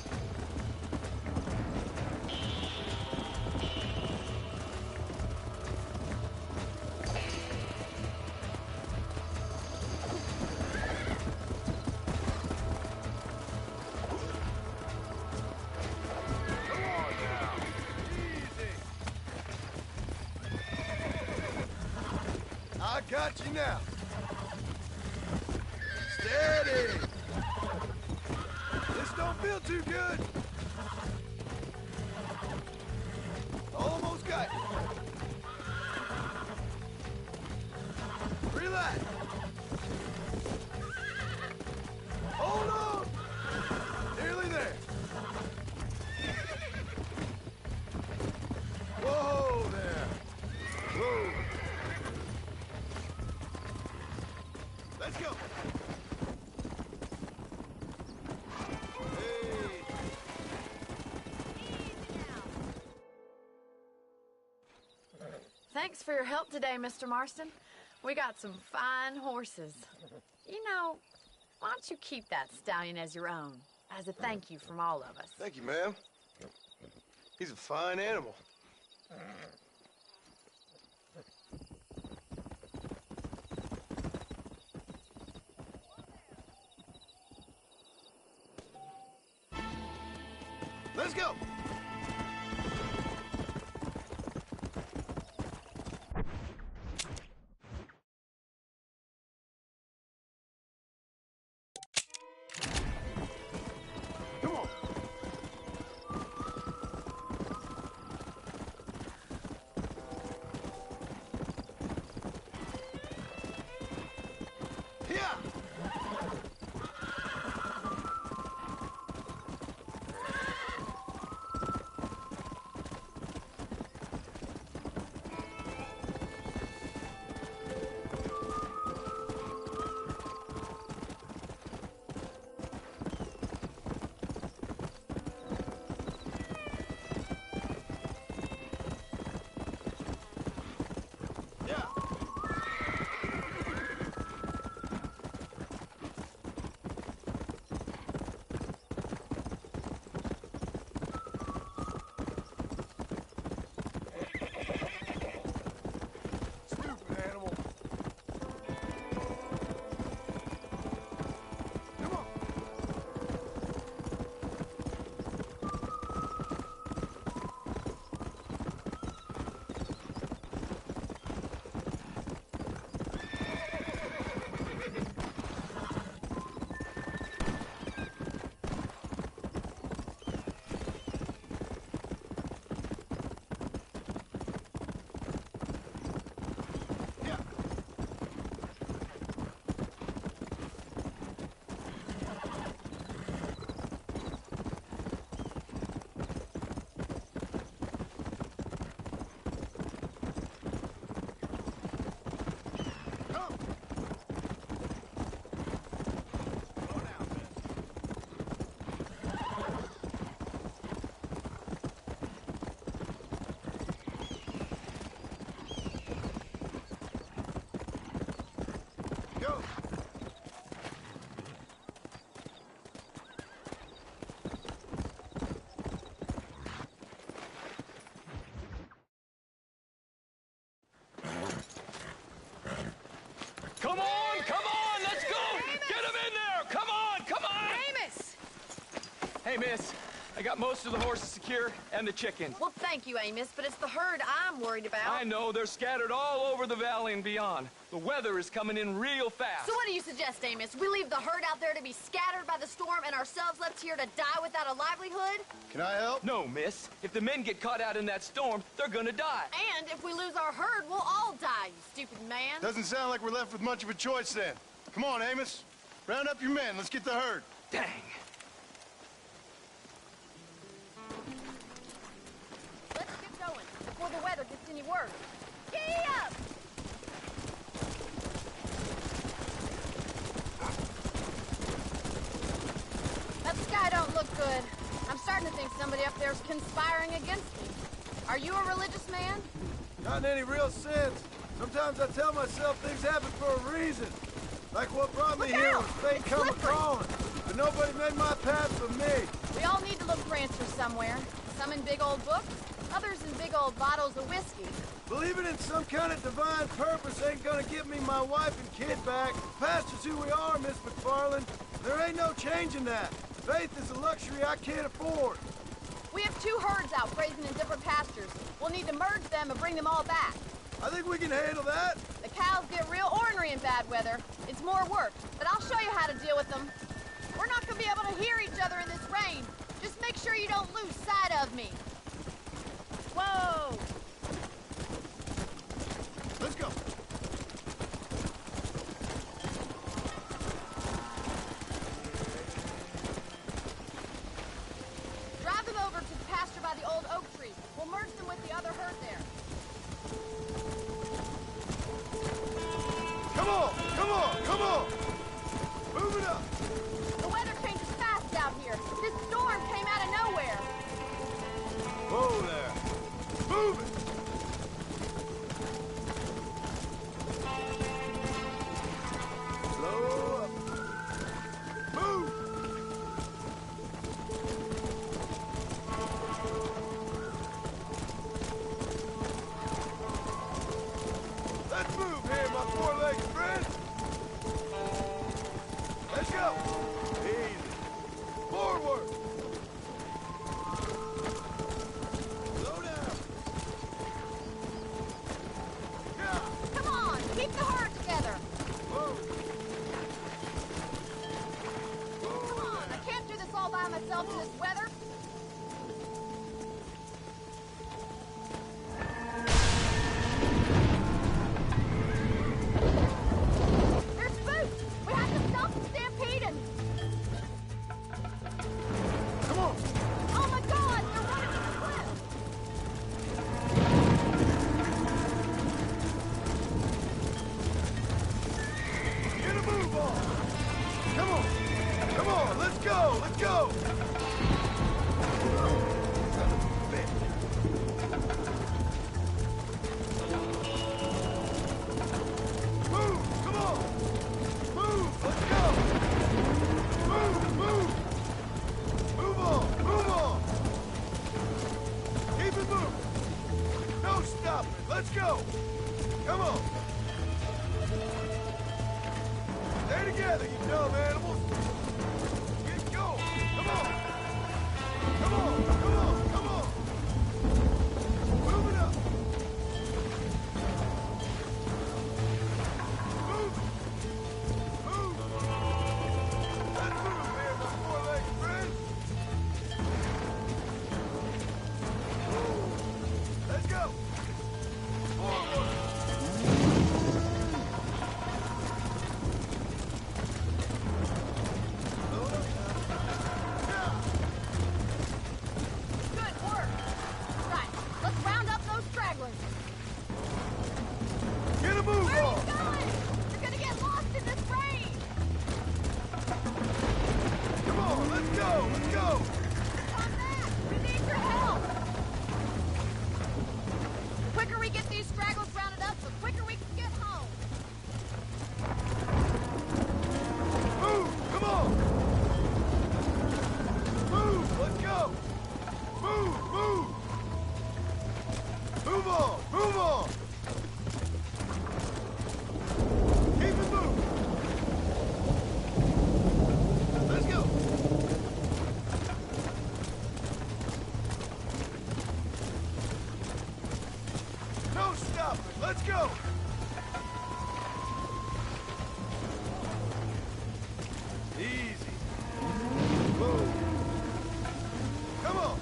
Come on now. Easy. I got you now. Steady. This don't feel too good. Almost got you. Relax. Hold on. Nearly there. Whoa there. Whoa. Let's go. Hey. Thanks for your help today, Mr. Marston. We got some fine horses. You know, why don't you keep that stallion as your own, as a thank you from all of us? Thank you, ma'am. He's a fine animal. Let's go. Come on. Yeah. miss. I got most of the horses secure and the chickens. Well, thank you, Amos, but it's the herd I'm worried about. I know, they're scattered all over the valley and beyond. The weather is coming in real fast. So what do you suggest, Amos? We leave the herd out there to be scattered by the storm and ourselves left here to die without a livelihood? Can I help? No, miss. If the men get caught out in that storm, they're gonna die. And if we lose our herd, we'll all die, you stupid man. Doesn't sound like we're left with much of a choice then. Come on, Amos. Round up your men. Let's get the herd. Dang. Let's get going before the weather gets any worse. Giddy up! That sky don't look good. I'm starting to think somebody up there's conspiring against me. Are you a religious man? Not in any real sense. Sometimes I tell myself things happen for a reason. Like what brought me here was fate come a-calling. But nobody made my path for me. We all need to look for answers somewhere. Some in big old books, others in big old bottles of whiskey. Believing in some kind of divine purpose ain't gonna give me my wife and kid back. Past is who we are, Miss McFarland. There ain't no changing that. Faith is a luxury I can't afford. We have 2 herds out grazing in different pastures. We'll need to merge them and bring them all back. I think we can handle that. The cows get real ornery in bad weather. It's more work, but I'll show you how to deal with them. We're not gonna be able to hear each other in this rain. Just make sure you don't lose sight of me. Whoa! Let's go. Drive them over to the pasture by the old oak tree. We'll merge them with the other herd there. Come on, come on, come on! Move it up! The weather changes fast out here. This storm came out of nowhere. Whoa there! Move it! Slow up! Move! Let's move here, my four-legged friend! Let's go! Easy! Forward! Slow down! Yeah! Come on, keep the herd together. Whoa! Come on, I can't do this all by myself in this weather. There's spooks! We have to stop the stampeding! Come on! Oh my God, they're running to the cliff! Get a move on! Come on! Come on! Let's go! Let's go! Son of a bitch. Move! Come on! Move! Let's go! Move! Move! Move on! Move on! Keep it moving! No stopping! Let's go! Come on! Stay together, you dumb animals! Get going! Come on! Come on! Come on! Come on! Move it up! Move it! Move! Let's move here, my four-legged friend! Let's go! Forward! Let's go! Easy. Whoa. Come on.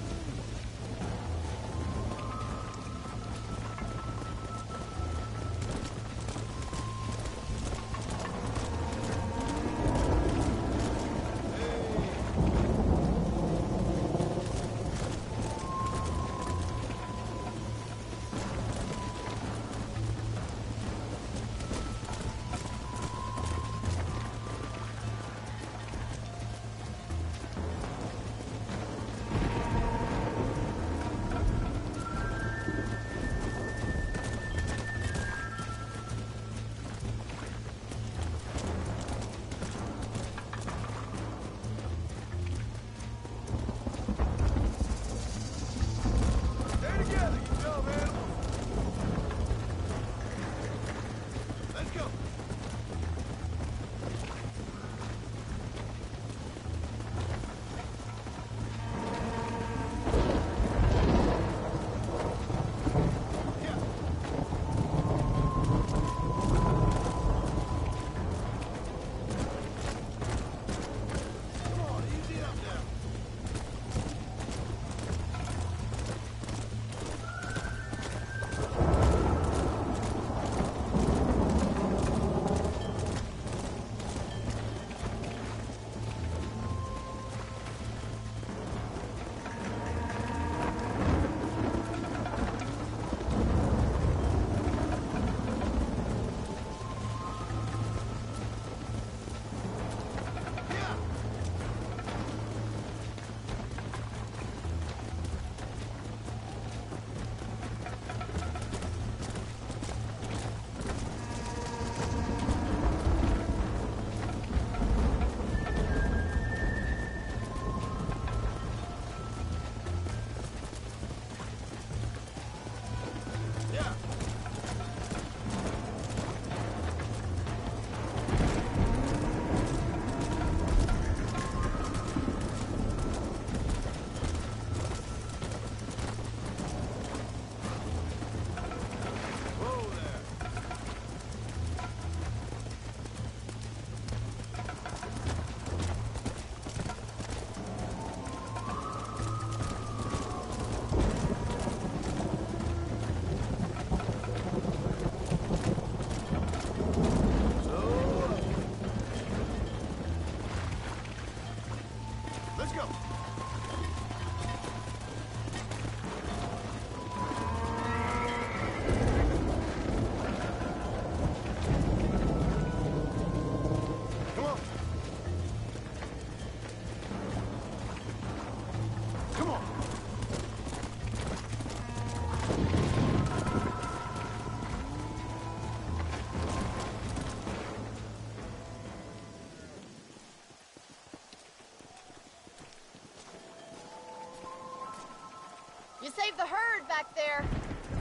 You saved the herd back there.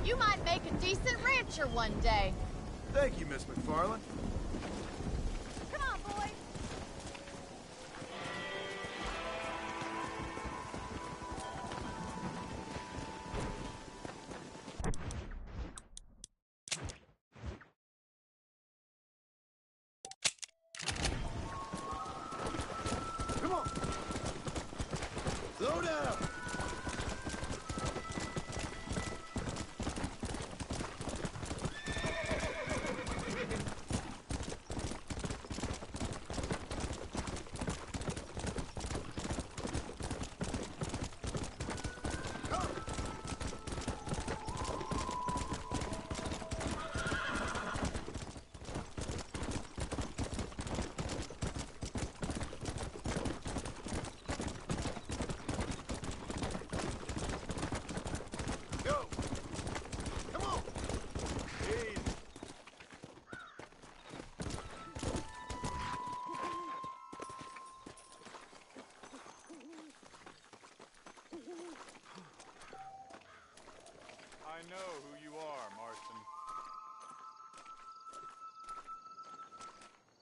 You might make a decent rancher one day. Thank you, Miss McFarland. Come on, boys. Come on. Slow down. I know who you are, Marston.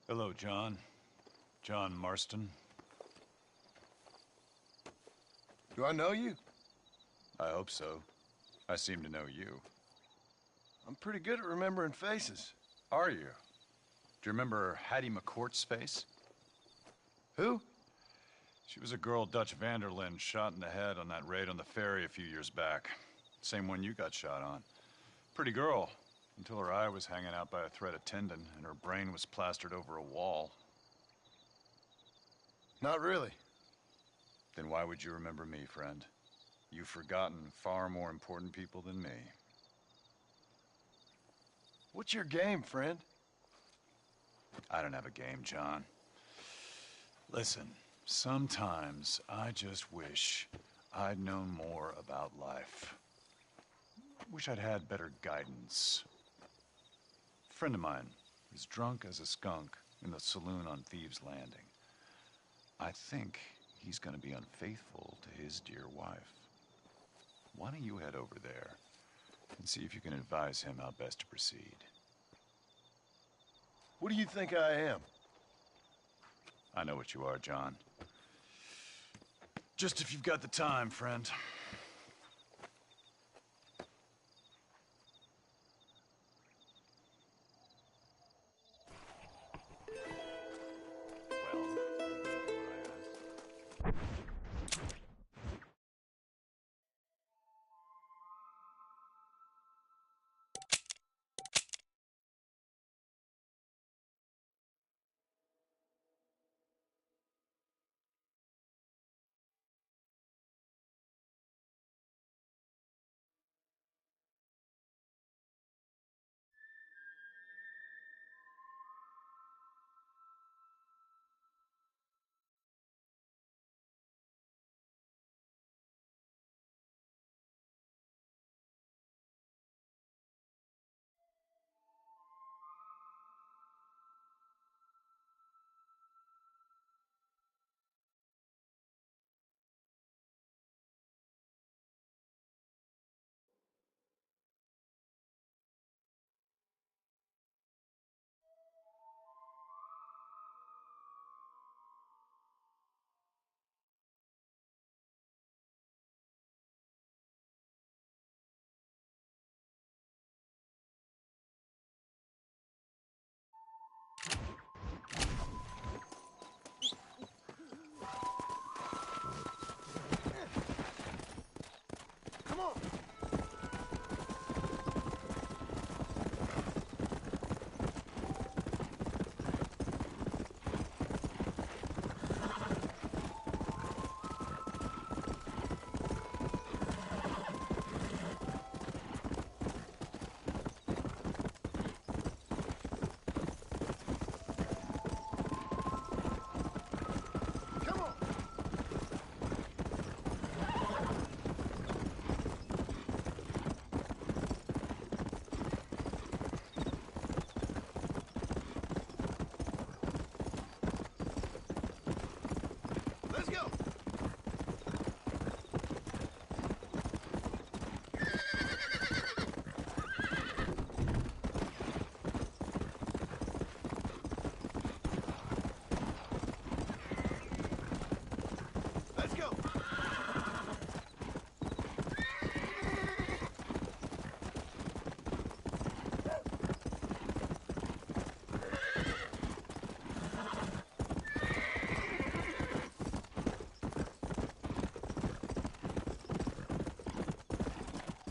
Hello, John. John Marston. Do I know you? I hope so. I seem to know you. I'm pretty good at remembering faces. Are you? Do you remember Hattie McCourt's face? Who? She was a girl Dutch Vanderlyn shot in the head on that raid on the ferry a few years back. Same one you got shot on. Pretty girl, until her eye was hanging out by a thread of tendon and her brain was plastered over a wall. Not really. Then why would you remember me, friend? You've forgotten far more important people than me. What's your game, friend? I don't have a game, John. Listen, sometimes I just wish I'd known more about life. Wish I'd had better guidance. A friend of mine was drunk as a skunk in the saloon on Thieves' Landing. I think he's gonna be unfaithful to his dear wife. Why don't you head over there and see if you can advise him how best to proceed? What do you think I am? I know what you are, John. Just if you've got the time, friend.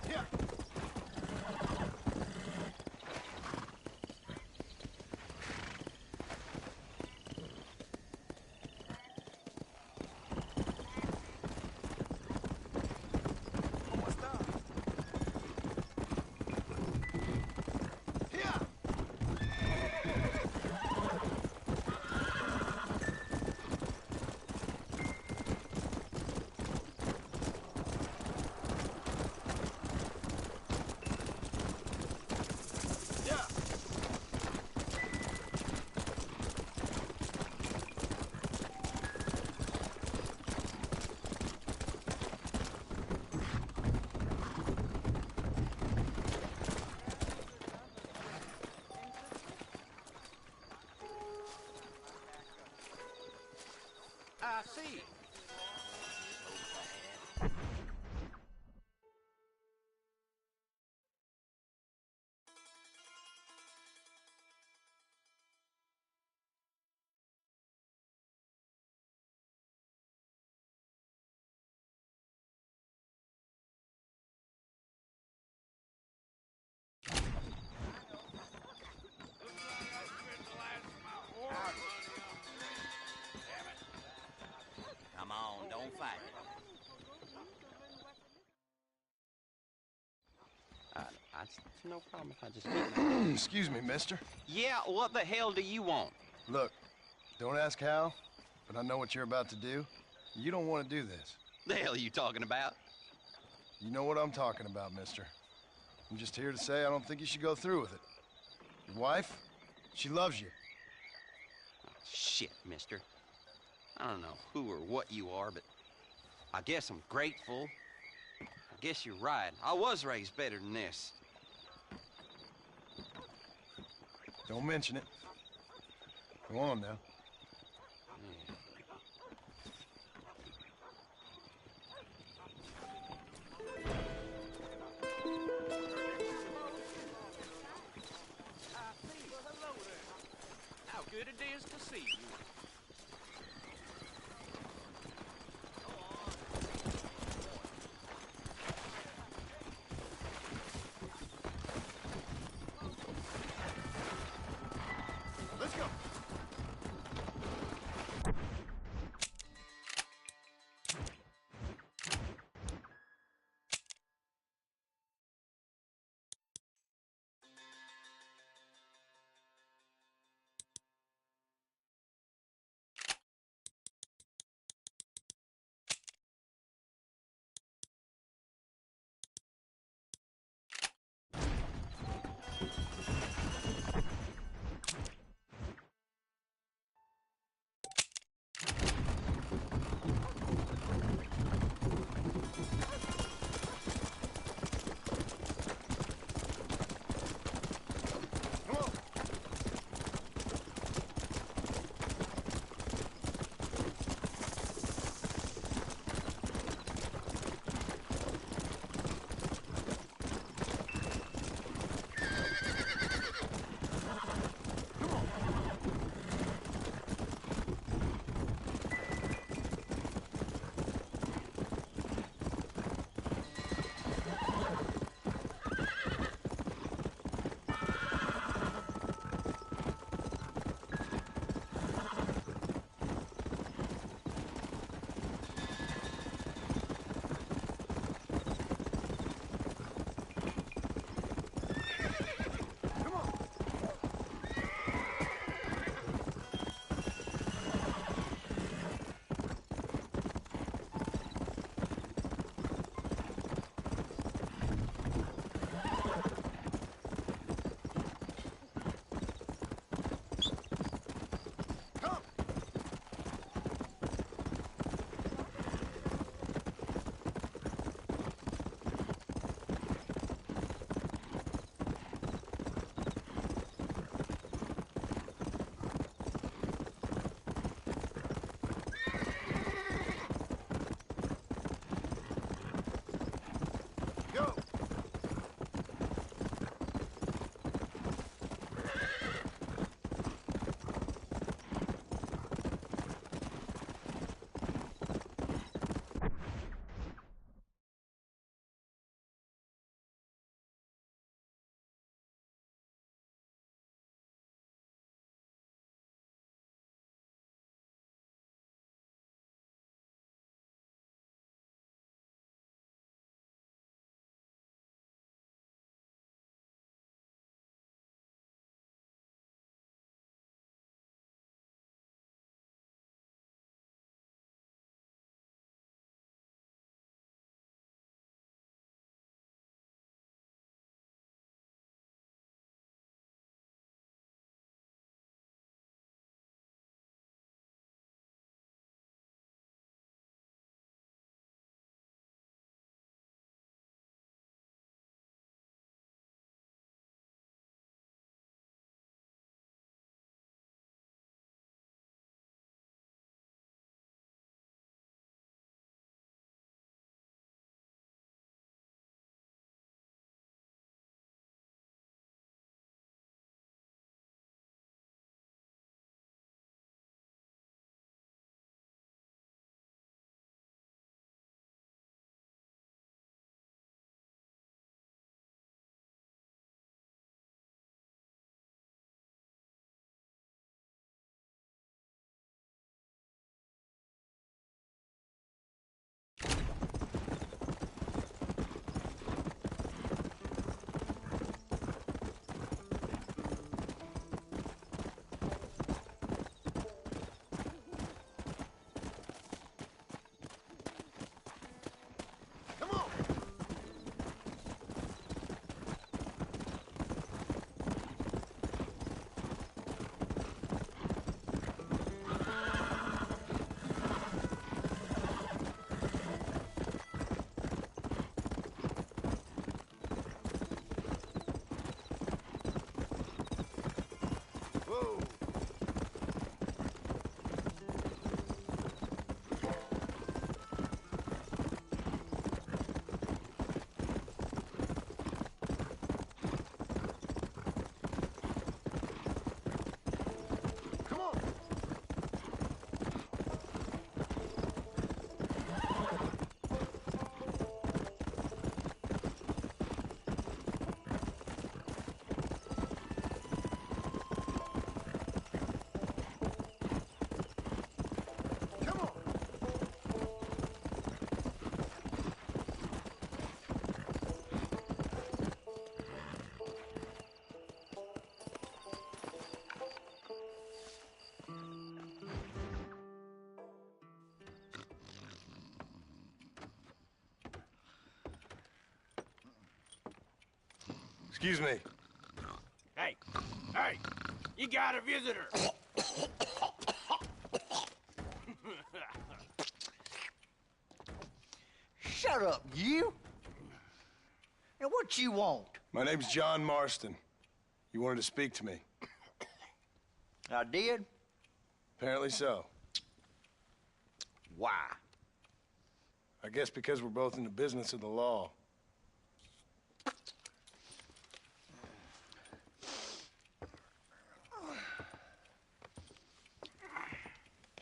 Yeah. It's no problem if I just get Excuse me, mister. Yeah, what the hell do you want? Look, don't ask how, but I know what you're about to do. You don't want to do this. The hell are you talking about? You know what I'm talking about, mister. I'm just here to say I don't think you should go through with it. Your wife, she loves you. Oh, shit, mister. I don't know who or what you are, but I guess I'm grateful. I guess you're right. I was raised better than this. Don't mention it. Go on now. How good it is to see you. Let's go. Excuse me. Hey, hey, you got a visitor. Shut up, you. And what you want? My name's John Marston. You wanted to speak to me. I did? Apparently so. Why? I guess because we're both in the business of the law.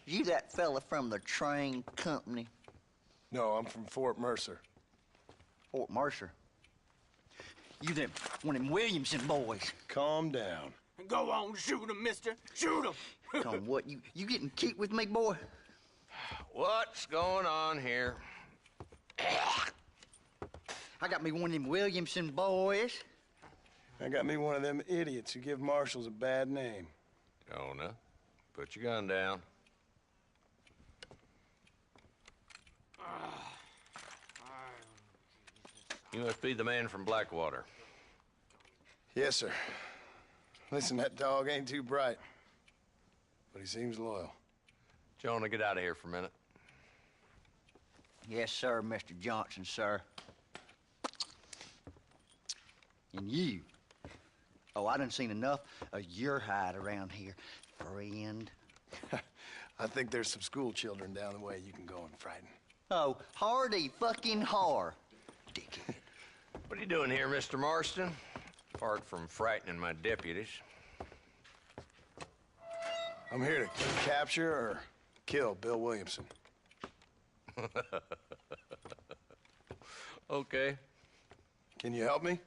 You that fella from the train company? No, I'm from Fort Mercer. Fort Mercer? You them one of them Williamson boys. Calm down. Go on, shoot him, mister. Shoot him. Come, what, you getting cute with me, boy? What's going on here? I got me one of them Williamson boys. I got me one of them idiots who give marshals a bad name. Jonah, put your gun down. You must be the man from Blackwater. Yes, sir. Listen, that dog ain't too bright, but he seems loyal. Jonah, get out of here for a minute. Yes, sir, Mr. Johnson, sir. And you. Oh, I done seen enough of your hide around here, friend. I think there's some school children down the way you can go and frighten. Oh, hardy fucking har. Dickhead. What are you doing here, Mr. Marston? Apart from frightening my deputies. I'm here to capture or kill Bill Williamson. Okay. Can you help me?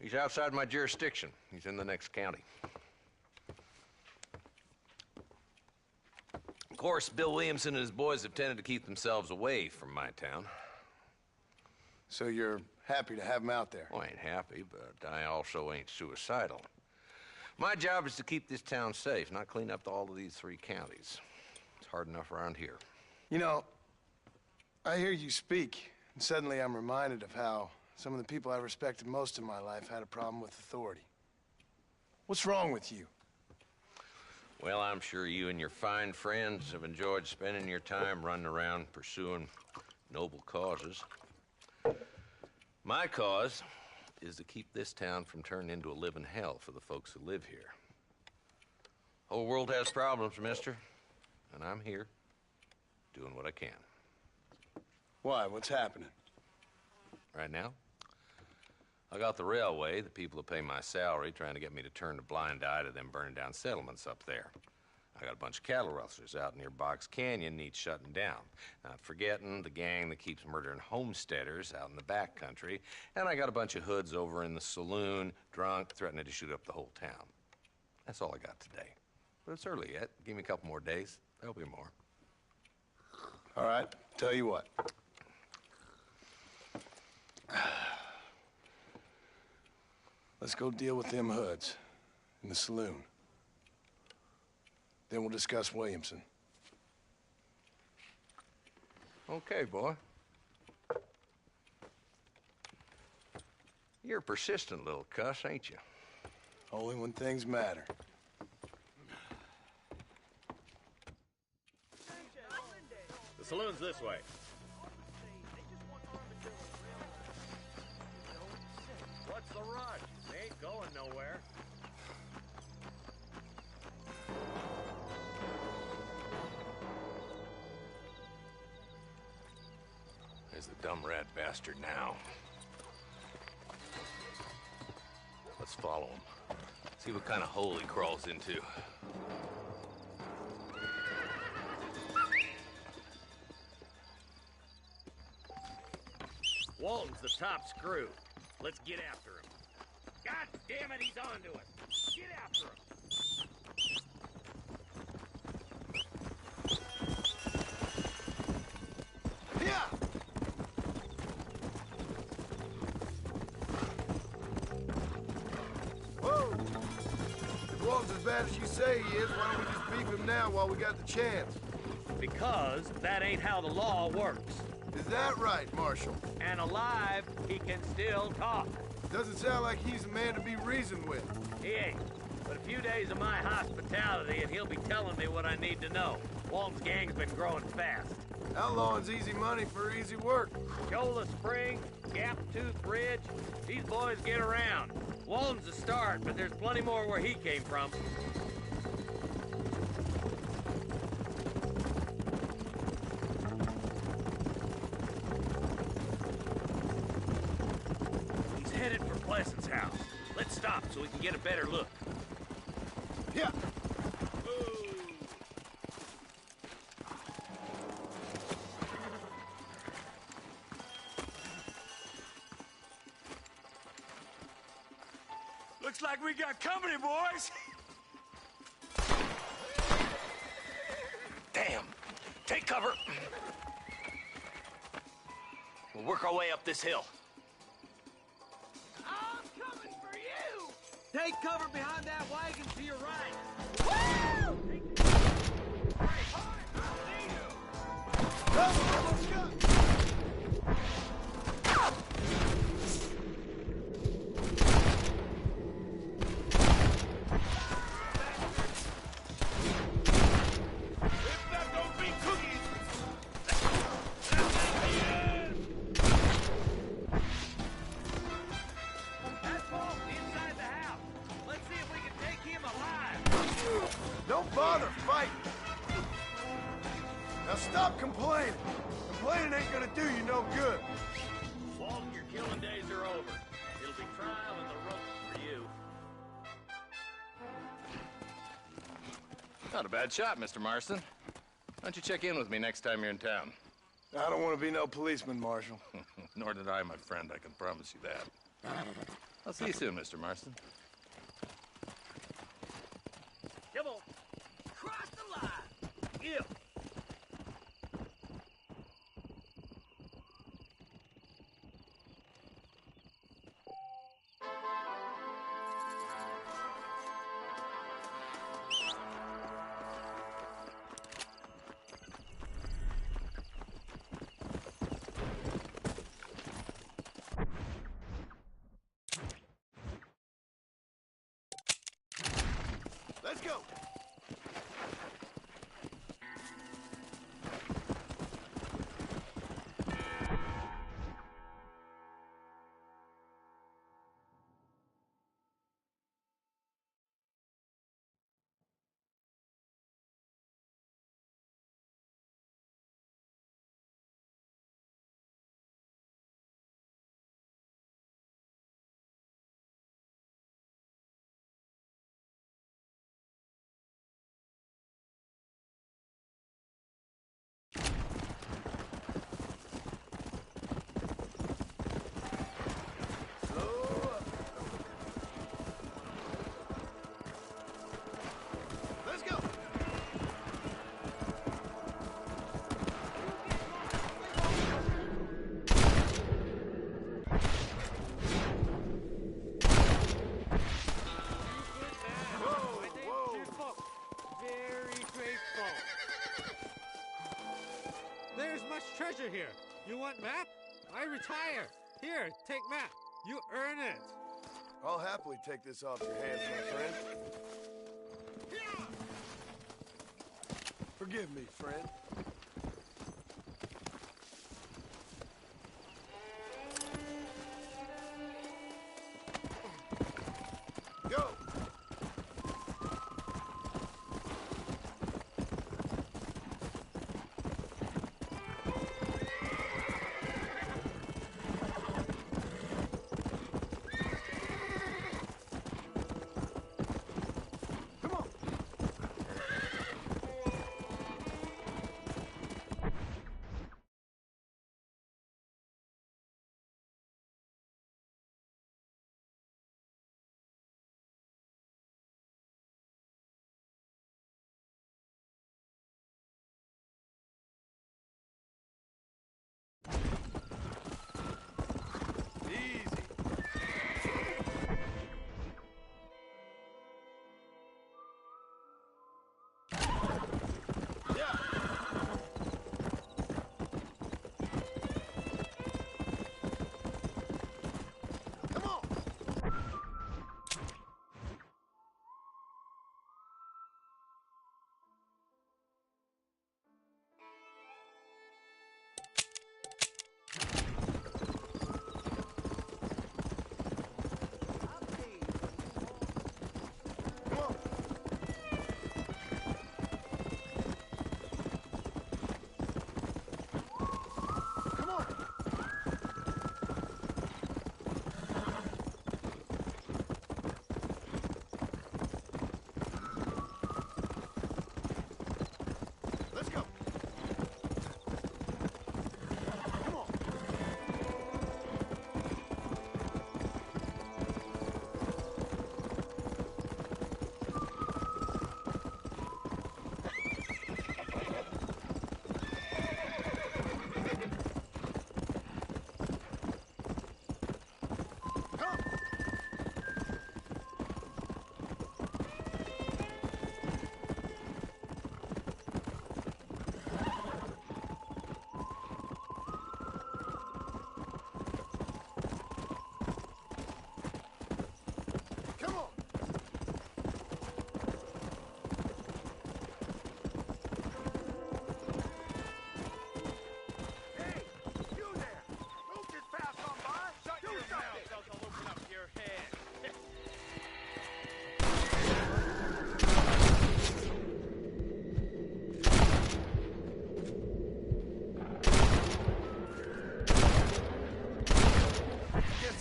He's outside my jurisdiction. He's in the next county. Of course, Bill Williamson and his boys have tended to keep themselves away from my town. So you're happy to have him out there? Well, I ain't happy, but I also ain't suicidal. My job is to keep this town safe, not clean up all of these 3 counties. It's hard enough around here. You know, I hear you speak, and suddenly I'm reminded of how some of the people I respected most in my life had a problem with authority. What's wrong with you? Well, I'm sure you and your fine friends have enjoyed spending your time running around pursuing noble causes. My cause is to keep this town from turning into a living hell for the folks who live here. Whole world has problems, mister, and I'm here doing what I can. Why? What's happening? Right now, I got the railway, the people who pay my salary, trying to get me to turn a blind eye to them burning down settlements up there. I got a bunch of cattle rustlers out near Box Canyon needs shutting down. Not forgetting the gang that keeps murdering homesteaders out in the back country. And I got a bunch of hoods over in the saloon, drunk, threatening to shoot up the whole town. That's all I got today. But it's early yet. Give me a couple more days. There'll be more. All right, tell you what. Let's go deal with them hoods in the saloon. Then we'll discuss Williamson. Okay, boy. You're a persistent little cuss, ain't you? Only when things matter. The saloon's this way. What's the rush? They ain't going nowhere. There's the dumb rat bastard now. Let's follow him. See what kind of hole he crawls into. Walton's the top screw. Let's get after him. God damn it, he's onto us. Get after him. Yeah! Whoa! If Walton's as bad as you say he is, why don't we just beef him now while we got the chance? Because that ain't how the law works. Is that right, Marshal? And alive, he can still talk. Doesn't sound like he's a man to be reasoned with. He ain't. But a few days of my hospitality and he'll be telling me what I need to know. Walton's gang's been growing fast. Outlawing's easy money for easy work. Shola Spring, Gap Tooth Ridge, these boys get around. Walton's a start, but there's plenty more where he came from. He's headed for Pleasant's house. Let's stop so we can get a better look. Yeah. Looks like we got company, boys. Damn. Take cover. We'll work our way up this hill. I'm coming for you! Take cover behind that wagon to your right. Woo! Don't bother fighting. Now stop complaining. Complaining ain't gonna do you no good. Walton, your killing days are over. It'll be trial and the ropes for you. Not a bad shot, Mr. Marston. Why don't you check in with me next time you're in town? I don't want to be no policeman, Marshal. Nor did I, my friend. I can promise you that. I'll see you soon, Mr. Marston. Come on. Cross the line. Yeah. Let's go. Treasure here. You want map? I retire. Here, take map. You earn it. I'll happily take this off your hands, my friend. Forgive me, friend. Go!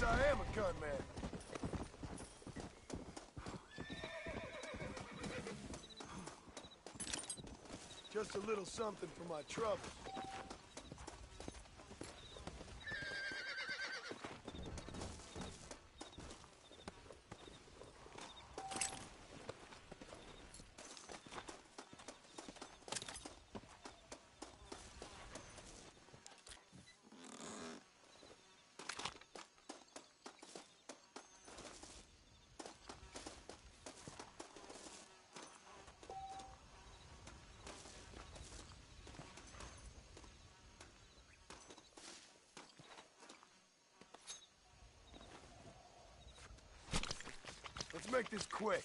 guess I am a gunman. Just a little something for my troubles. Let's make this quick.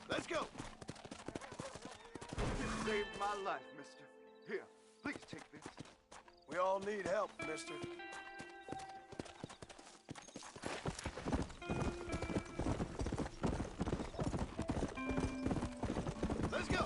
Let's go. You saved my life, mister. Here, please take this. We all need help, mister. Let's go.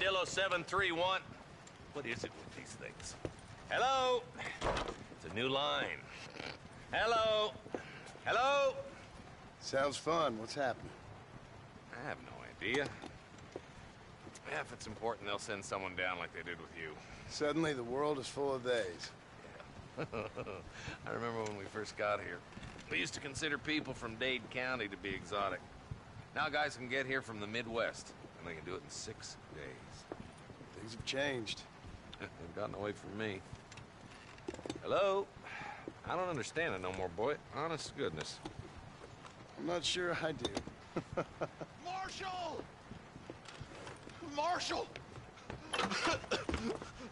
Armadillo 731. What is it with these things? Hello? It's a new line. Hello? Hello? Sounds fun. What's happening? I have no idea. Yeah, if it's important, they'll send someone down like they did with you. Suddenly, the world is full of theys. I remember when we first got here. We used to consider people from Dade County to be exotic. Now guys can get here from the Midwest, and they can do it in 6 days. Things have changed. They've gotten away from me. Hello? I don't understand it no more, boy. Honest to goodness. I'm not sure I do. Marshall! Marshall!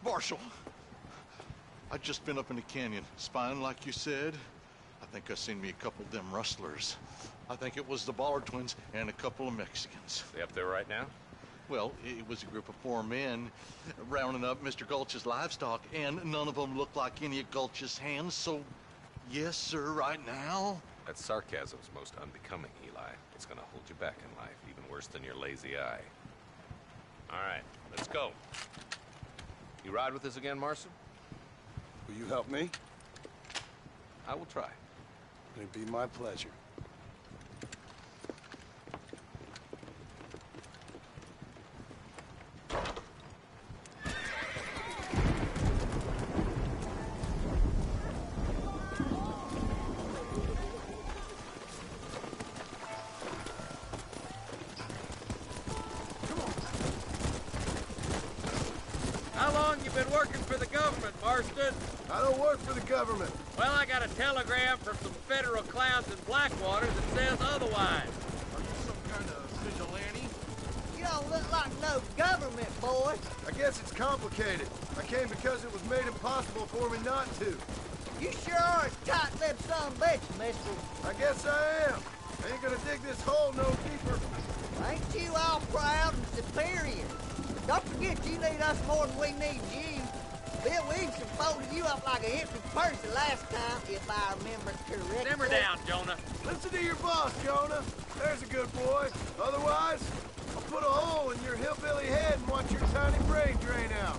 Marshall! I just been up in the canyon, spying like you said. I think I seen me a couple of them rustlers. I think it was the Ballard twins and a couple of Mexicans. They up there right now? Well, it was a group of 4 men rounding up Mr. Gulch's livestock, and none of them looked like any of Gulch's hands, so yes, sir, right now. That sarcasm's most unbecoming, Eli. It's gonna hold you back in life, even worse than your lazy eye. All right, let's go. You ride with us again, Marson? Will you help me? I will try. It'd be my pleasure. How long you been working for the government, Marston? I don't work for the government. Well, I got a telegram from some federal clowns in Blackwater that says otherwise. Are you some kind of vigilante? You don't look like no government, boy. I guess it's complicated. I came because it was made impossible for me not to. You sure are a tight-lipped son of a bitch, mister. I guess I am. I ain't gonna dig this hole no deeper. Ain't you all proud and superior? But don't forget you need us more than we need you. Bill Williamson folded you up like an empty purse the last time, if I remember correctly. Simmer down, Jonah. Listen to your boss, Jonah. There's a good boy. Otherwise, I'll put a hole in your hillbilly head and watch your tiny brain drain out.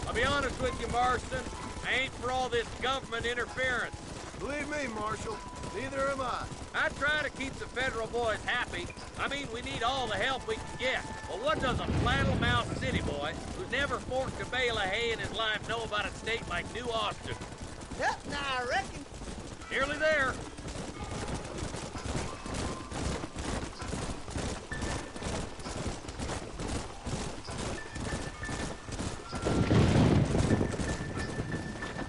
I'll be honest with you, Marston. I ain't for all this government interference. Believe me, Marshal, neither am I. I try to keep the federal boys happy. I mean, we need all the help we can get. But what does a flannel-mouthed city boy who's never forked a bale of hay in his life know about a state like New Austin? Nothing, I reckon. Nearly there.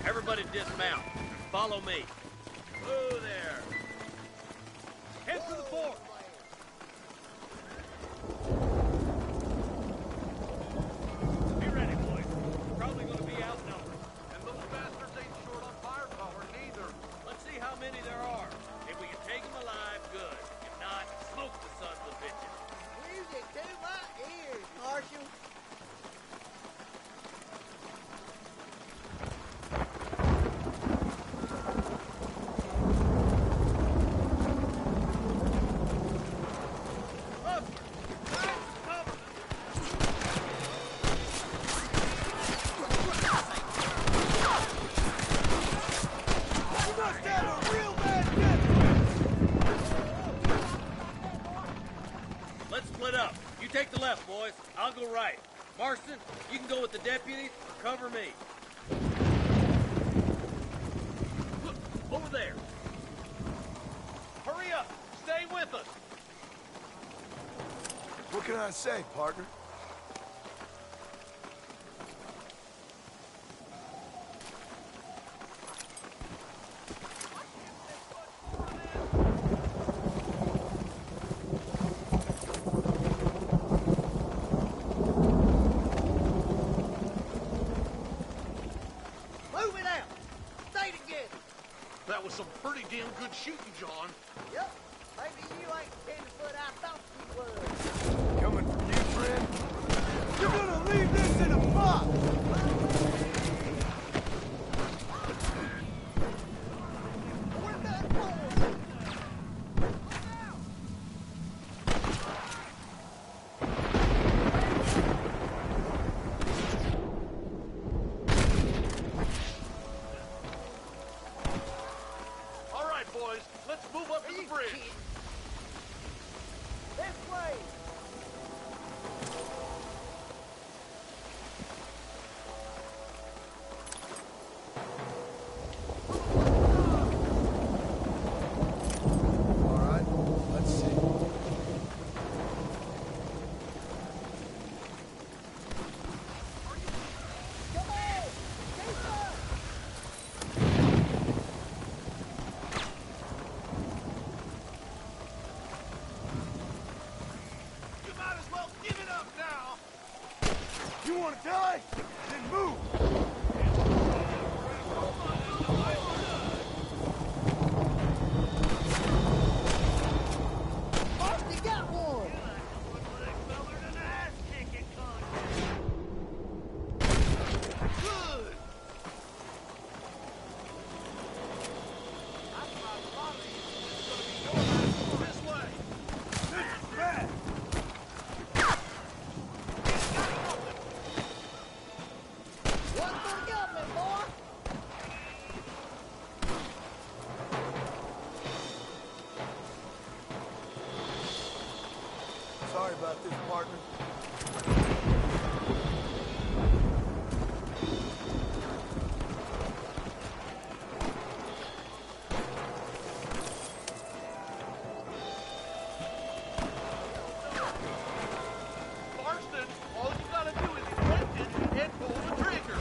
Everybody dismount. Follow me. Whoa there. Head for the fort. Be ready, boys. We're probably going to be outnumbered. And those bastards ain't short on firepower, neither. Let's see how many there are. If we can take them alive, good. If not, smoke the sons of bitches. Music to my ears, Marshal. Let's split up. You take the left, boys. I'll go right. Marston, you can go with the deputies or cover me. Look, over there. Hurry up! Stay with us! What can I say, partner? Move it out. Stay together. That was some pretty damn good shooting, John. Yep. Maybe you ain't the tenderfoot I thought you was. Coming from you, friend? You're gonna leave this in a box! We're done for. Let's move up to the bridge. This way. All right, let's see. You might as well give it up now. You want to die? Then move. Marty got one. Good. This way. This is bad. One for the government, boy. Sorry about this, partner. Marston, all you gotta do is eject it and pull the trigger.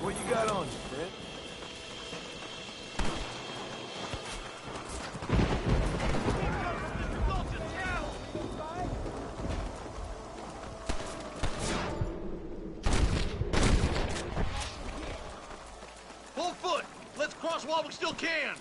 What you got on you, Brent? Full foot. Let's cross while we still can.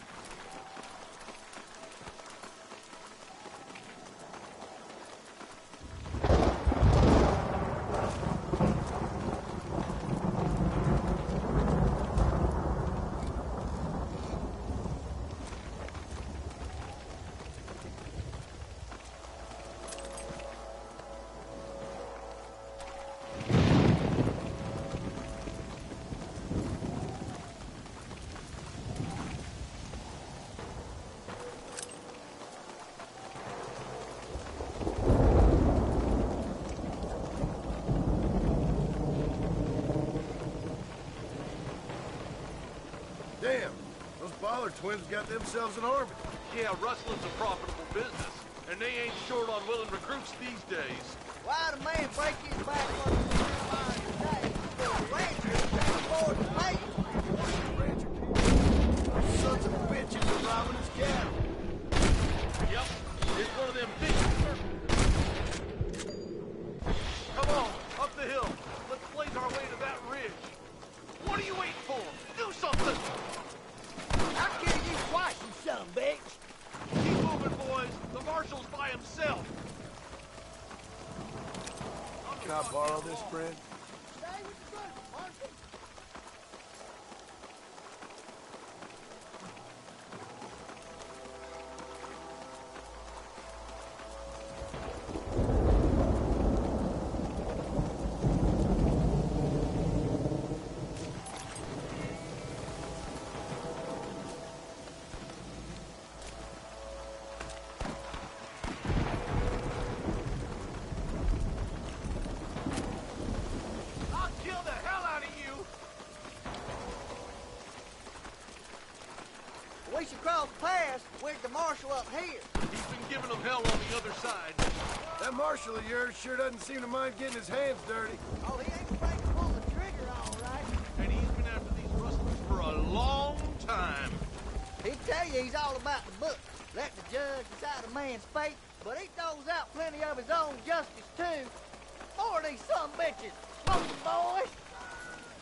Damn, those Baller twins got themselves an army. Yeah, rustling's a profitable business, and they ain't short on willing recruits these days. Why'd a man break his back on the today for the ranchers can't afford to pay him? Those sons of bitches are robbing his cattle. Yep, it's one of them big circles. Come on, up the hill. Let's blaze our way to that ridge. What are you waiting for? Do something! I'll kill you twice, you son of a bitch. Keep moving, boys. The marshal's by himself. Can I borrow this, Brent? Stay with the good, Marshal. I'll kill the hell out of you! We should cross paths with the marshal up here. He's been giving them hell on the other side. That marshal of yours sure doesn't seem to mind getting his hands dirty. Oh, he ain't afraid to pull the trigger, all right. And he's been after these rustlers he's all about the book. Let the judge decide a man's fate, but he throws out plenty of his own justice, too. More of these son bitches. Smoking, boys.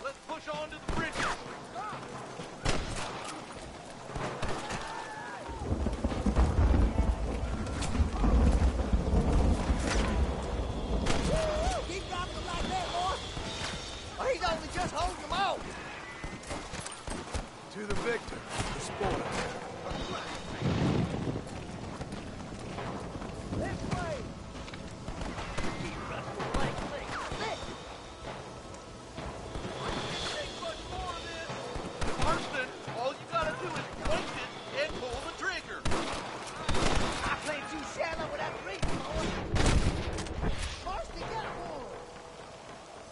Let's push on to the bridge. Keep dropping them like that, boy. Well, he's only just holding them off. To the victor, the spoil. This way. Marston, all you gotta do is point it and pull the trigger. I played too shallow without reaching, boy. Marston got one.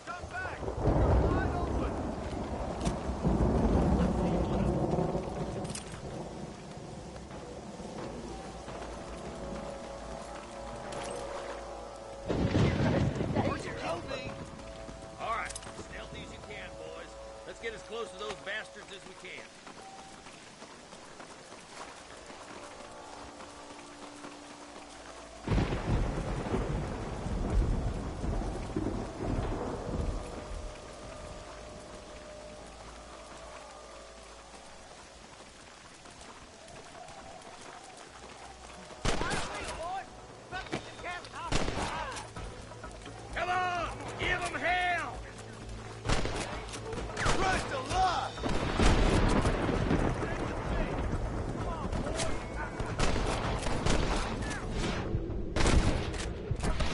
Come back. You're wide open. All right, stealthy as you can, boys. Let's get as close to those bastards as we can. Come on! Give them hell! Christ alive!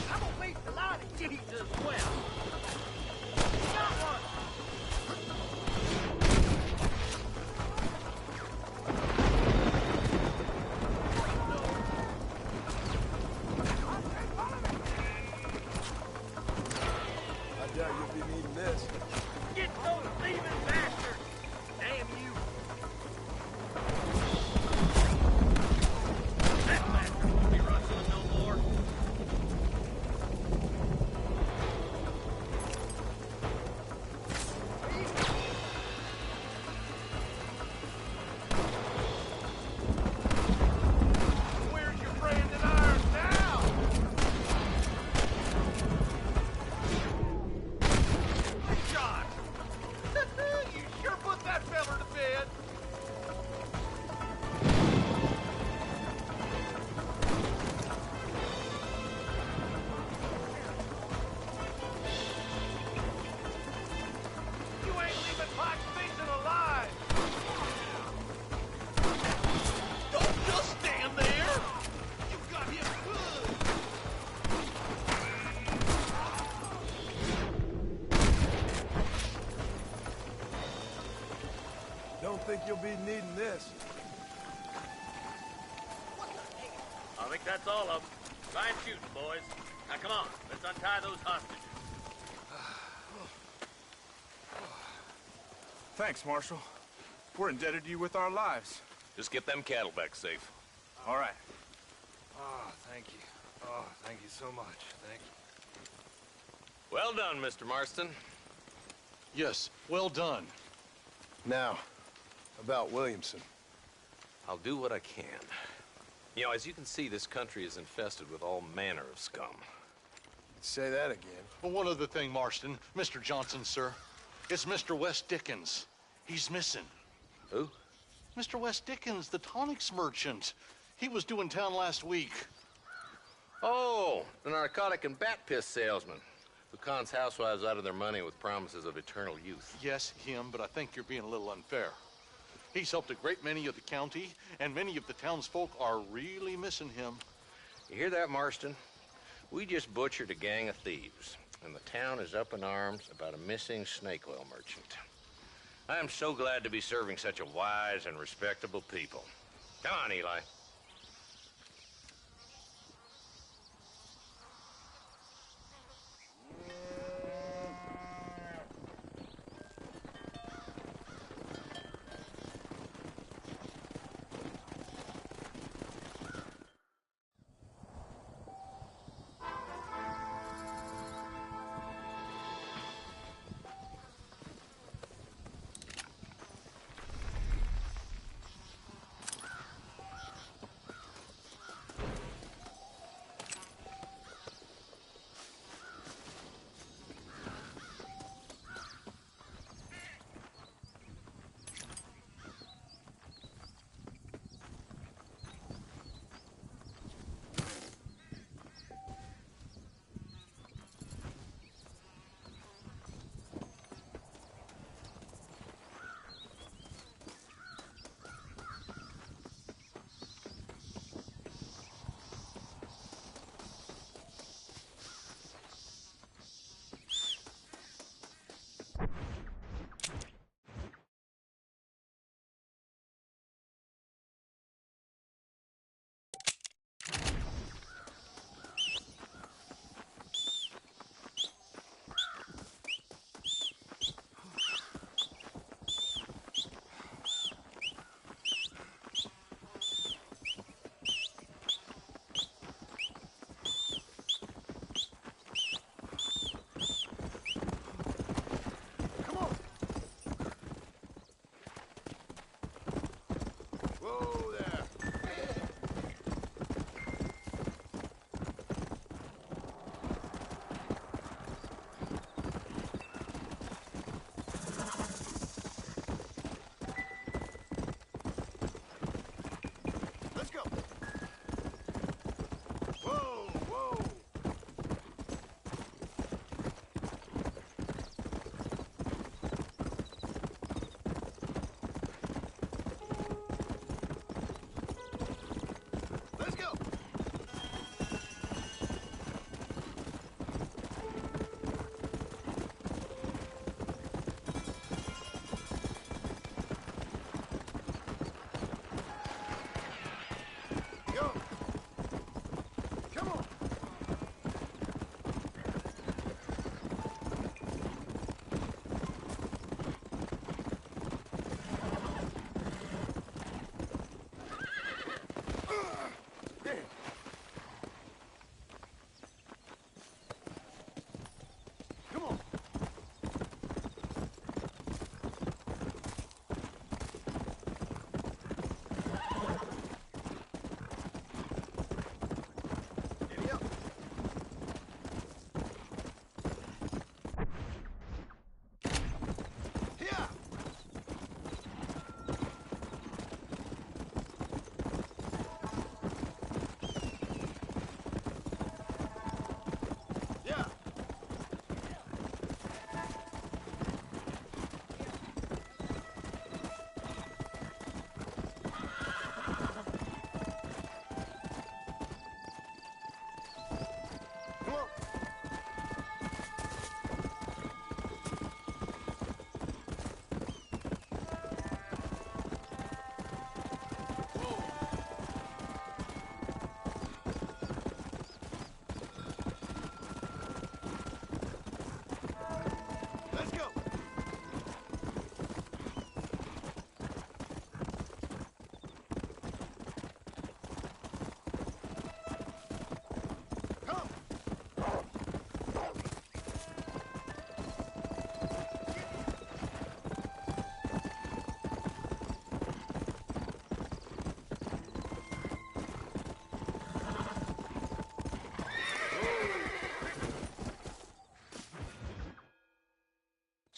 I'm gonna beat the lot of Jesus well. Got one. I doubt you'll be needing this. Get those thieving bastards! Damn you! That bastard won't be rustling no more. Where's your branded iron now? Good shot. You sure put that feller to bed. You ain't leaving Pike Mason alive. Don't just stand there. You got him good. Don't think you'll be needing this. I think that's all of them. Try and shoot 'em, boys. Now come on, let's untie those hostages. Thanks, Marshal. We're indebted to you with our lives. Just get them cattle back safe. All right. Oh, thank you. Oh, thank you so much. Thank you. Well done, Mr. Marston. Yes, well done. Now, about Williamson. I'll do what I can. You know, as you can see, this country is infested with all manner of scum. Say that again. Well, one other thing, Marston. Mr. Johnson, sir. It's Mr. West Dickens. He's missing. Who? Mr. West Dickens, the tonics merchant. He was due in town last week. Oh, the narcotic and bat piss salesman who cons housewives out of their money with promises of eternal youth. Yes, him, but I think you're being a little unfair. He's helped a great many of the county, and many of the townsfolk are really missing him. You hear that, Marston? We just butchered a gang of thieves, and the town is up in arms about a missing snake oil merchant. I am so glad to be serving such a wise and respectable people. Come on, Eli.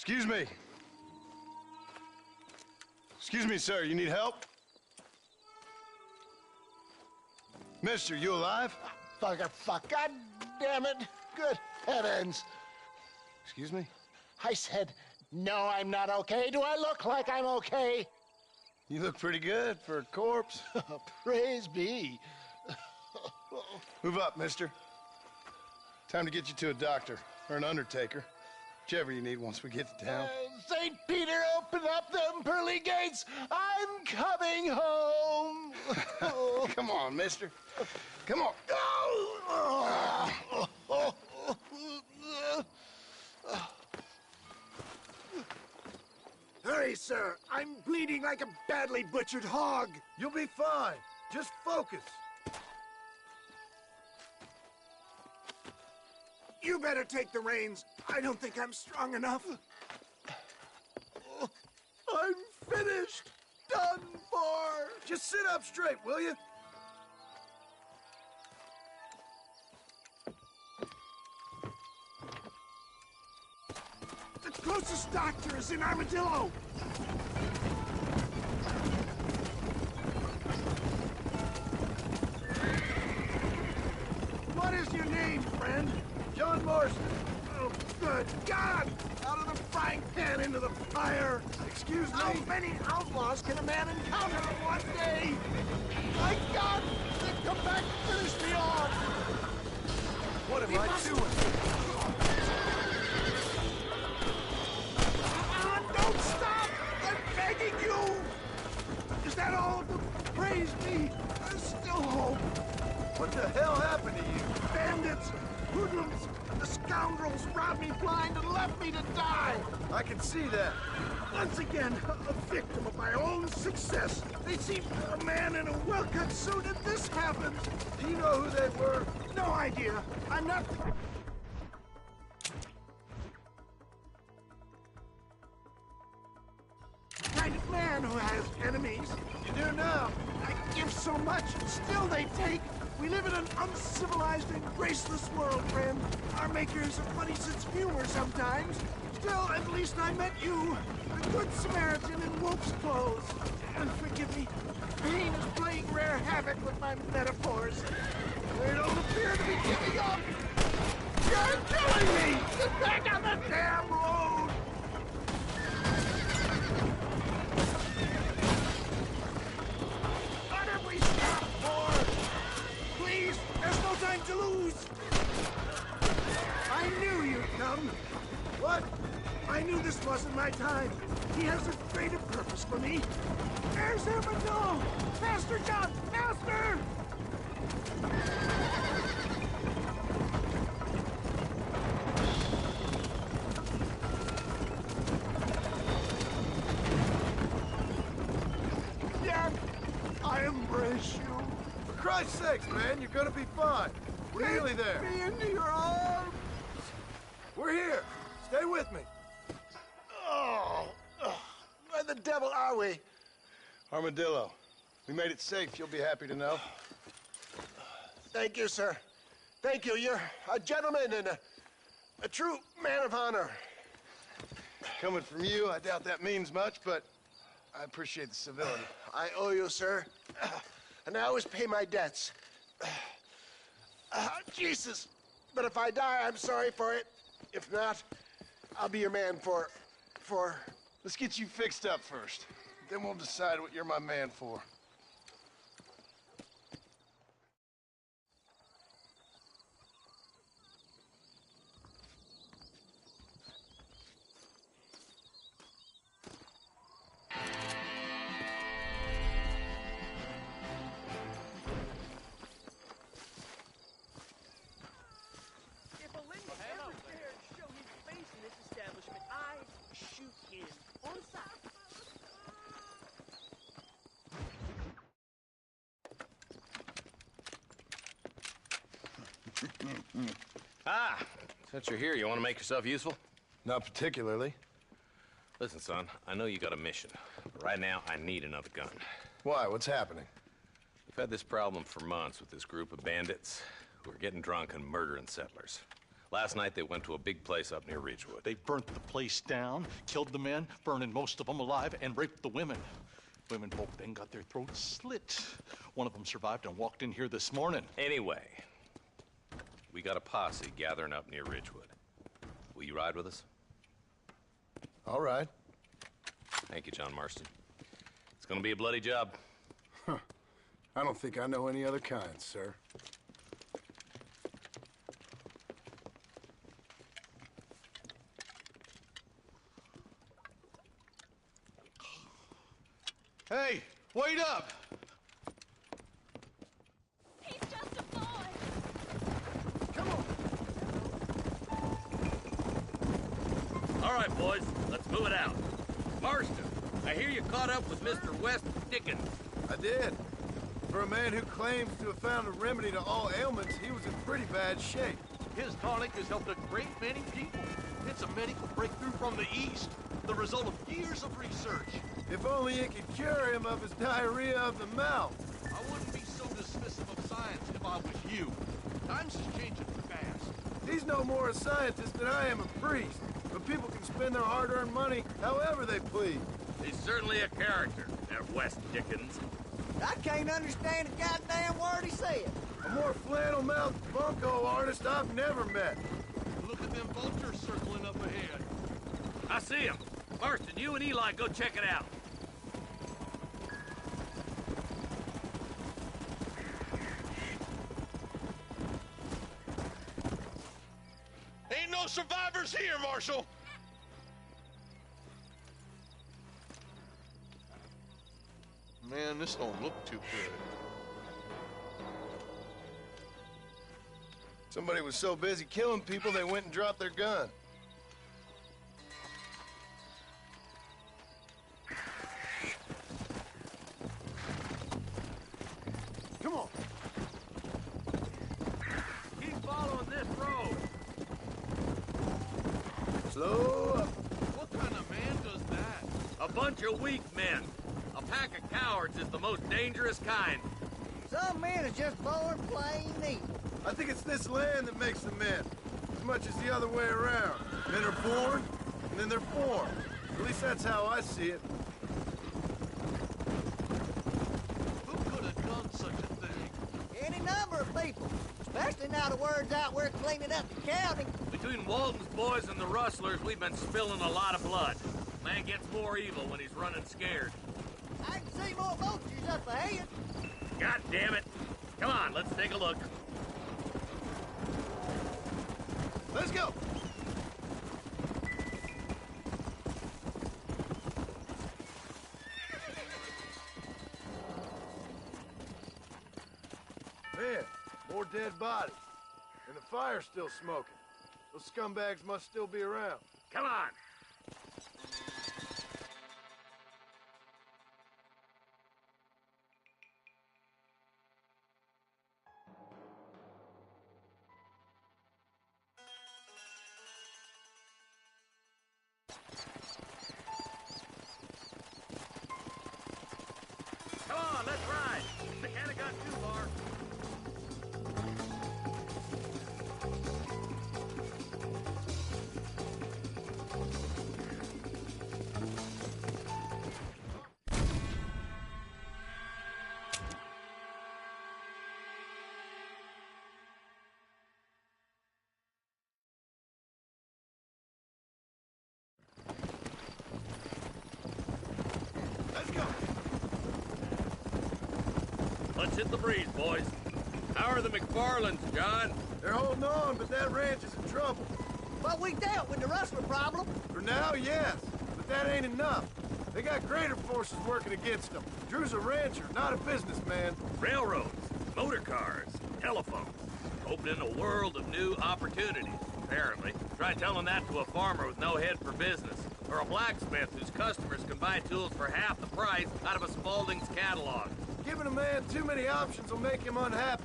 Excuse me. Excuse me, sir. You need help? Mister, you alive? Fuck. God damn it. Good heavens. Excuse me? I said, no, I'm not okay. Do I look like I'm okay? You look pretty good for a corpse. Praise be. Move up, mister. Time to get you to a doctor or an undertaker. Whichever you need once we get to town. St. Peter, open up them pearly gates. I'm coming home. Come on, mister. Come on. Hurry, sir. I'm bleeding like a badly butchered hog. You'll be fine. Just focus. You better take the reins. I don't think I'm strong enough. I'm finished. Done for. Just sit up straight, will you? The closest doctor is in Armadillo. What is your name, friend? John Marston. Oh, good God! Out of the frying pan into the fire. Excuse me? How many outlaws can a man encounter in one day? My God! They've come back to finish me off! What am I doing? Don't stop! I'm begging you! Is that all? Praise me! There's still hope! What the hell happened to you? Bandits! Hoodlums! The scoundrels robbed me blind and left me to die! I can see that. Once again, a victim of my own success. They seemed a man in a well-cut suit and this happened. Do you know who they were? No idea. I'm not... kind of man who has enemies. You do now. I give so much, still they take. We live in an uncivilized and graceless world, friend. Our makers a funny sense of humor sometimes. Still, at least I met you, the good Samaritan in wolf's clothes. And forgive me, pain is playing rare havoc with my metaphors. They don't appear to be giving up. You're killing me! Get back on the damn road! What have we stopped for? Please, there's no time to lose. I knew you'd come. What? I knew this wasn't my time. He has a greater purpose for me. There's Armadillo! Faster, John! Faster! Yeah, I embrace you. For Christ's sakes, man, you're gonna be fine. We're nearly there. Take me into your arms. We're here. Stay with me. Oh, where the devil are we? Armadillo. We made it safe, you'll be happy to know. Thank you, sir. Thank you. You're a gentleman and a true man of honor. Coming from you, I doubt that means much, but I appreciate the civility. I owe you, sir. And I always pay my debts. Jesus. But if I die, I'm sorry for it. If not, I'll be your man for... Let's get you fixed up first. Then we'll decide what you're my man for. If a lady ever dared show his face in this establishment, I'd shoot him on sight. Since you're here, you want to make yourself useful? Not particularly. Listen, son, I know you got a mission. But right now, I need another gun. Why? What's happening? We've had this problem for months with this group of bandits who are getting drunk and murdering settlers. Last night, they went to a big place up near Ridgewood. They burnt the place down, killed the men, burning most of them alive, and raped the women. Women folk then got their throats slit. One of them survived and walked in here this morning. Anyway, we got a posse gathering up near Ridgewood. Will you ride with us? All right. Thank you, John Marston. It's gonna be a bloody job. Huh. I don't think I know any other kind, sir. Hey, wait up! He's just a boy. Come on. All right, boys, let's move it out. Marston, I hear you caught up with Mr. West Dickens. I did. For a man who claims to have found a remedy to all ailments, he was in pretty bad shape. His tonic has helped a great many people. It's a medical breakthrough from the East, the result of years of research. If only it could cure him of his diarrhea of the mouth. I wouldn't be so dismissive of science if I was you. Times is changing fast. He's no more a scientist than I am a priest. But people can spend their hard-earned money however they please. He's certainly a character, that West Dickens. I can't understand a goddamn word he said. A more flannel-mouthed bunco artist I've never met. Look at them vultures circling up ahead. I see him. Marston, you and Eli go check it out. Ain't no survivors here, Marshal! Man, this don't look too good. Somebody was so busy killing people, they went and dropped their gun. Come on. Keep following this road. Slow up. What kind of man does that? A bunch of weak men. A pack of cowards is the most dangerous kind. Some men are just born plain evil. I think it's this land that makes them men, as much as the other way around. Men are born, and then they're formed. At least that's how I see it. Who could have done such a thing? Any number of people. Especially now the word's out we're cleaning up the county. Between Walton's boys and the rustlers, we've been spilling a lot of blood. Man gets more evil when he's running scared. I can see more vultures up ahead. God damn it. Come on, let's take a look. Let's go. Man, more dead bodies. And the fire's still smoking. Those scumbags must still be around. Come on. Come on, let's ride. They can't have got too far. Let's go. Let's hit the breeze, boys. How are the McFarlands, John? They're holding on, but that ranch is in trouble. But we dealt with the rustler problem. For now, yes. But that ain't enough. They got greater forces working against them. Drew's a rancher, not a businessman. Railroads, motor cars, telephones. Opening a world of new opportunities, apparently. Try telling that to a farmer with no head for business. Or a blacksmith whose customers can buy tools for half the price out of a Spaulding's catalog. Giving a man too many options will make him unhappy.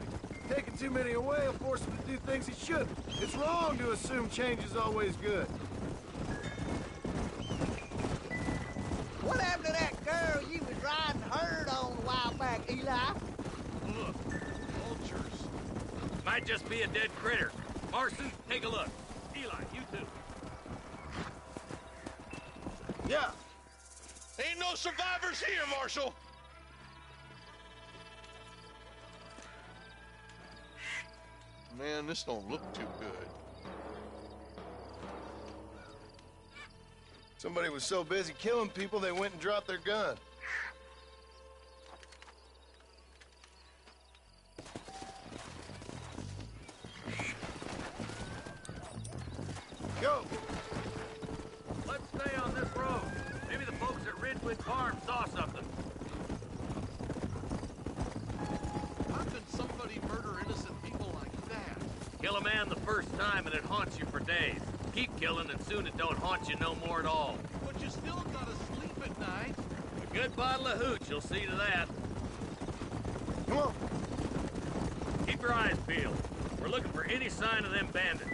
Taking too many away will force him to do things he shouldn't. It's wrong to assume change is always good. What happened to that girl you was riding herd on a while back, Eli? Look, vultures. Might just be a dead critter. Marston, take a look. Eli, you too. Yeah. Ain't no survivors here, Marshal. Man, this don't look too good. Somebody was so busy killing people, they went and dropped their gun. Go! Let's stay on this road. Maybe the folks at Ridgewood Farm saw something. How can somebody murder innocent people like that? Kill a man the first time and it haunts you for days. Keep killing and soon it don't haunt you no more at all. But you still gotta sleep at night. A good bottle of hooch will see to that. Come on. Keep your eyes peeled. We're looking for any sign of them bandits.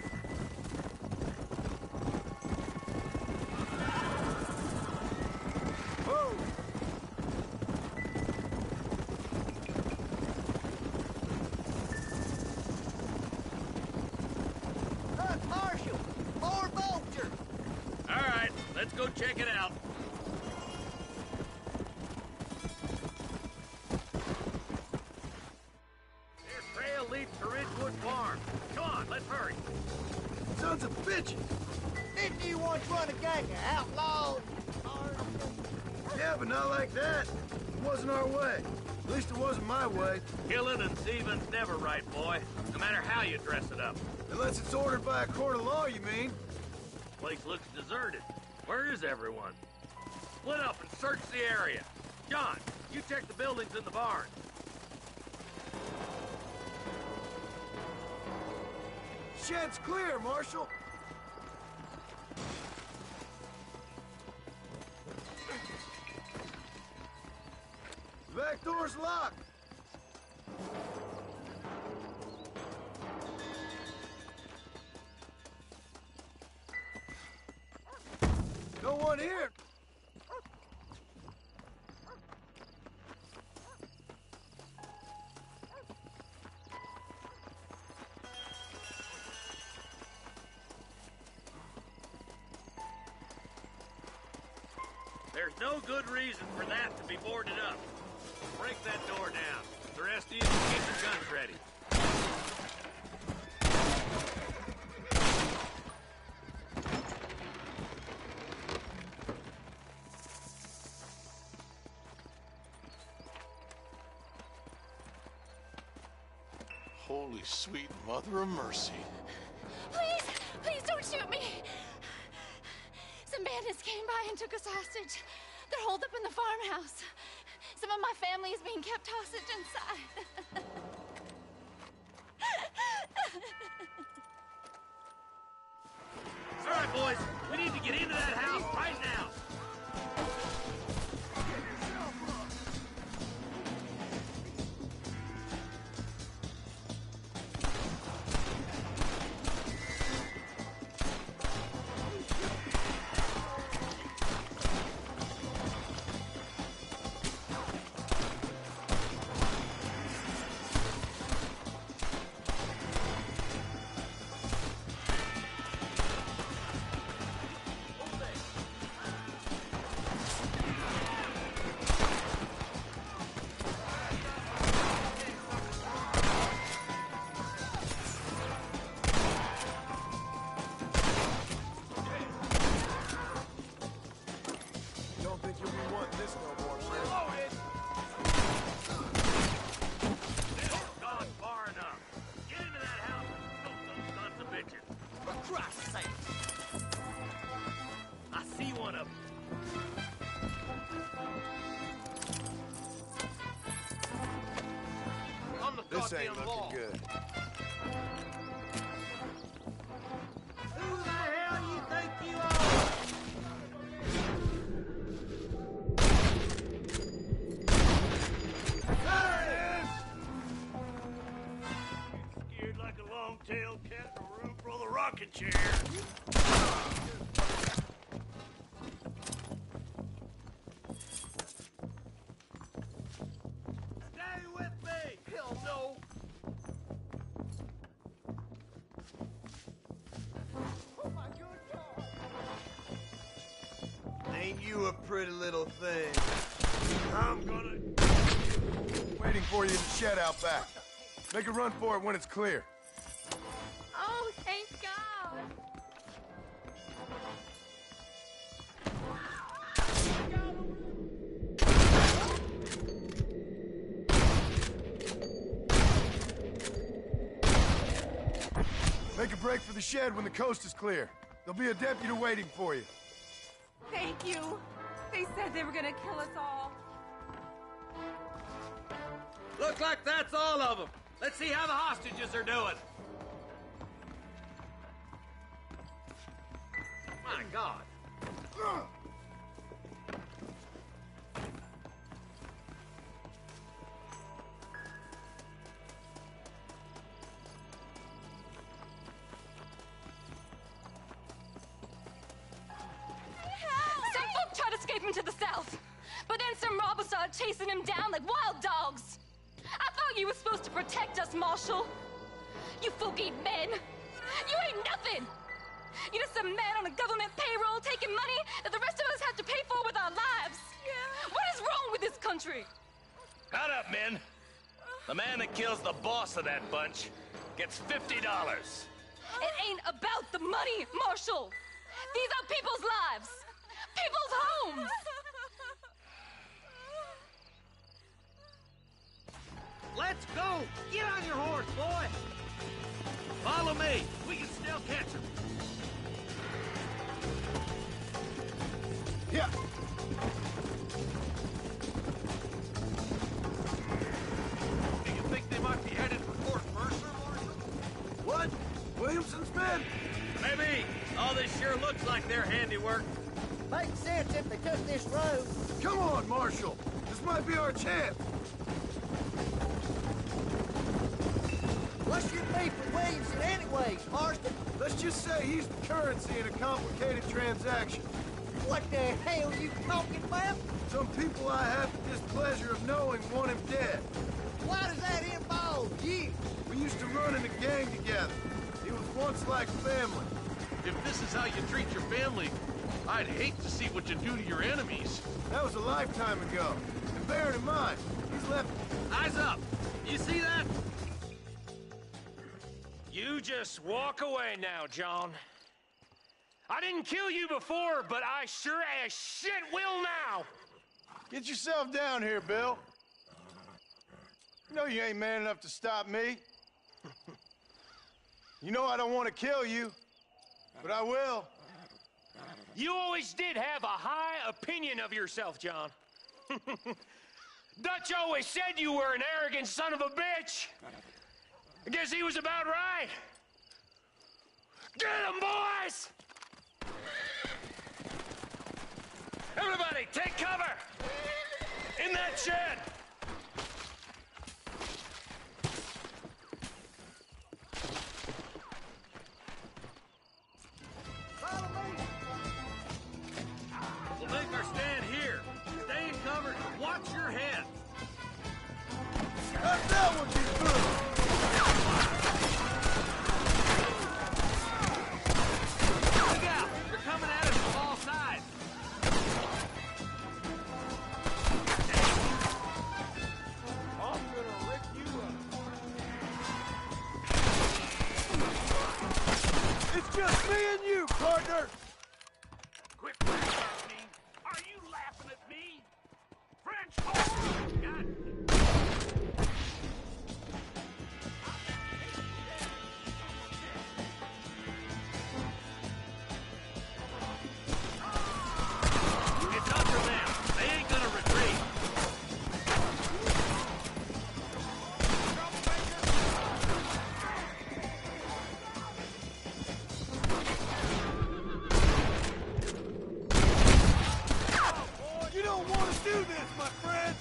Look, Marshal! More vultures! All right, let's go check it out. Their trail leads to Ridgewood Farm. Come on, let's hurry. Sons of bitches! Didn't you once run a gang of outlaws? Yeah, but not like that. It wasn't our way. At least it wasn't my way. Killing and thieving's never right, boy. No matter how you dress it up. Unless it's ordered by a court of law, you mean? Place looks deserted. Where is everyone? Split up and search the area. John, you check the buildings in the barn. Shed's clear, Marshal. The back door's locked. No one here. There's no good reason for that to be boarded up. Break that door down. The rest of you can get your guns ready. Holy sweet mother of mercy. Please, please don't shoot me. Some bandits came by and took us hostage. They're holed up in the farmhouse. Some of my family is being kept hostage inside. All right, boys. We need to get into that house right now. Don't think you'll be wanting this no more, friend. This has gone far enough. Get into that house and smoke those sons of bitches. For Christ's sake! I see one of them. On the This ain't goddamn wall. looking good. Who the hell you think you are? Scared like a long-tailed cat in a room full of rocking chair. Stay with me! Hell no! you a pretty little thing? I'm gonna... Waiting for you in the shed out back. Make a run for it when it's clear. Oh, thank God. Make a break for the shed when the coast is clear. There'll be a deputy waiting for you. Thank you. They said they were gonna kill us all. Looks like that's all of them. Let's see how the hostages are doing. My God. Some folk tried escaping to the south, but then some robbers started chasing him down like wild dogs. I thought you were supposed to protect us, Marshal. You folk-eat men. You ain't nothing. You're just a man on a government payroll taking money that the rest of us have to pay for with our lives. Yeah. What is wrong with this country? Shut up, men. The man that kills the boss of that bunch gets $50. It ain't about the money, Marshal. These are people's lives. People's homes. Let's go! Get on your horse, boy! Follow me. We can still catch him. Yeah. Do you think they might be headed for Fort Mercer, Marshal? What? Williamson's men? Maybe. All this sure looks like their handiwork. Makes sense if they took this road. Come on, Marshal. This might be our chance. What's your beef with Williamson anyways, Marston? Let's just say he's the currency in a complicated transaction. What the hell you talking about? Some people I have the displeasure of knowing want him dead. Why does that involve you? We used to run in a gang together. He was once like family. If this is how you treat your family, I'd hate to see what you do to your enemies. That was a lifetime ago. And bear it in mind, he's left... Eyes up! You see that? You just walk away now, John. I didn't kill you before, but I sure as shit will now! Get yourself down here, Bill. You know you ain't man enough to stop me. You know I don't want to kill you, but I will. You always did have a high opinion of yourself, John. Dutch always said you were an arrogant son of a bitch. I guess he was about right. Get him, boys! Everybody, take cover! In that shed! We'll make our stand here. Stay in cover and watch your head. That would be good! Look out! They're coming at us from all sides. I'm gonna rip you up. It's just me and you, partner! Quit laughing at me. Are you laughing at me? French whore! God. It's under them. They ain't gonna retreat. You don't want to do this, my friend!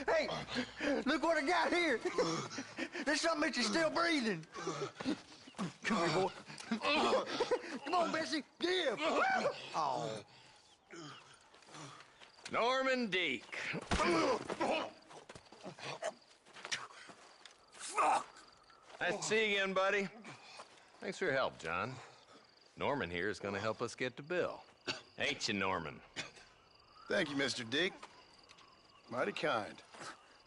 Hey, look what I got here. There's something that you're still breathing. Come here, boy. Come on, Bessie, give. Oh. Norman Deek. Fuck! Nice to see you again, buddy. Thanks for your help, John. Norman here is gonna help us get to Bill. Ain't you, Norman? Thank you, Mr. Dick. Mighty kind.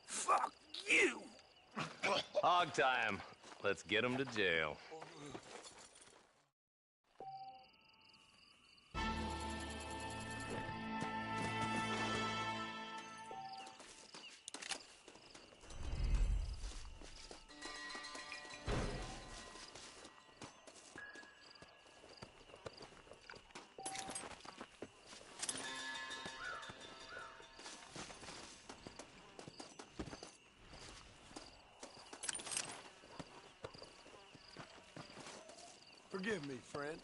Fuck you! Hog time. Let's get him to jail. Forgive me, friend.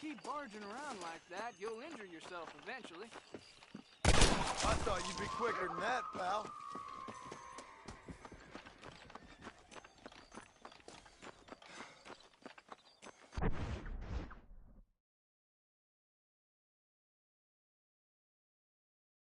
keep barging around like that, you'll injure yourself eventually. I thought you'd be quicker than that, pal.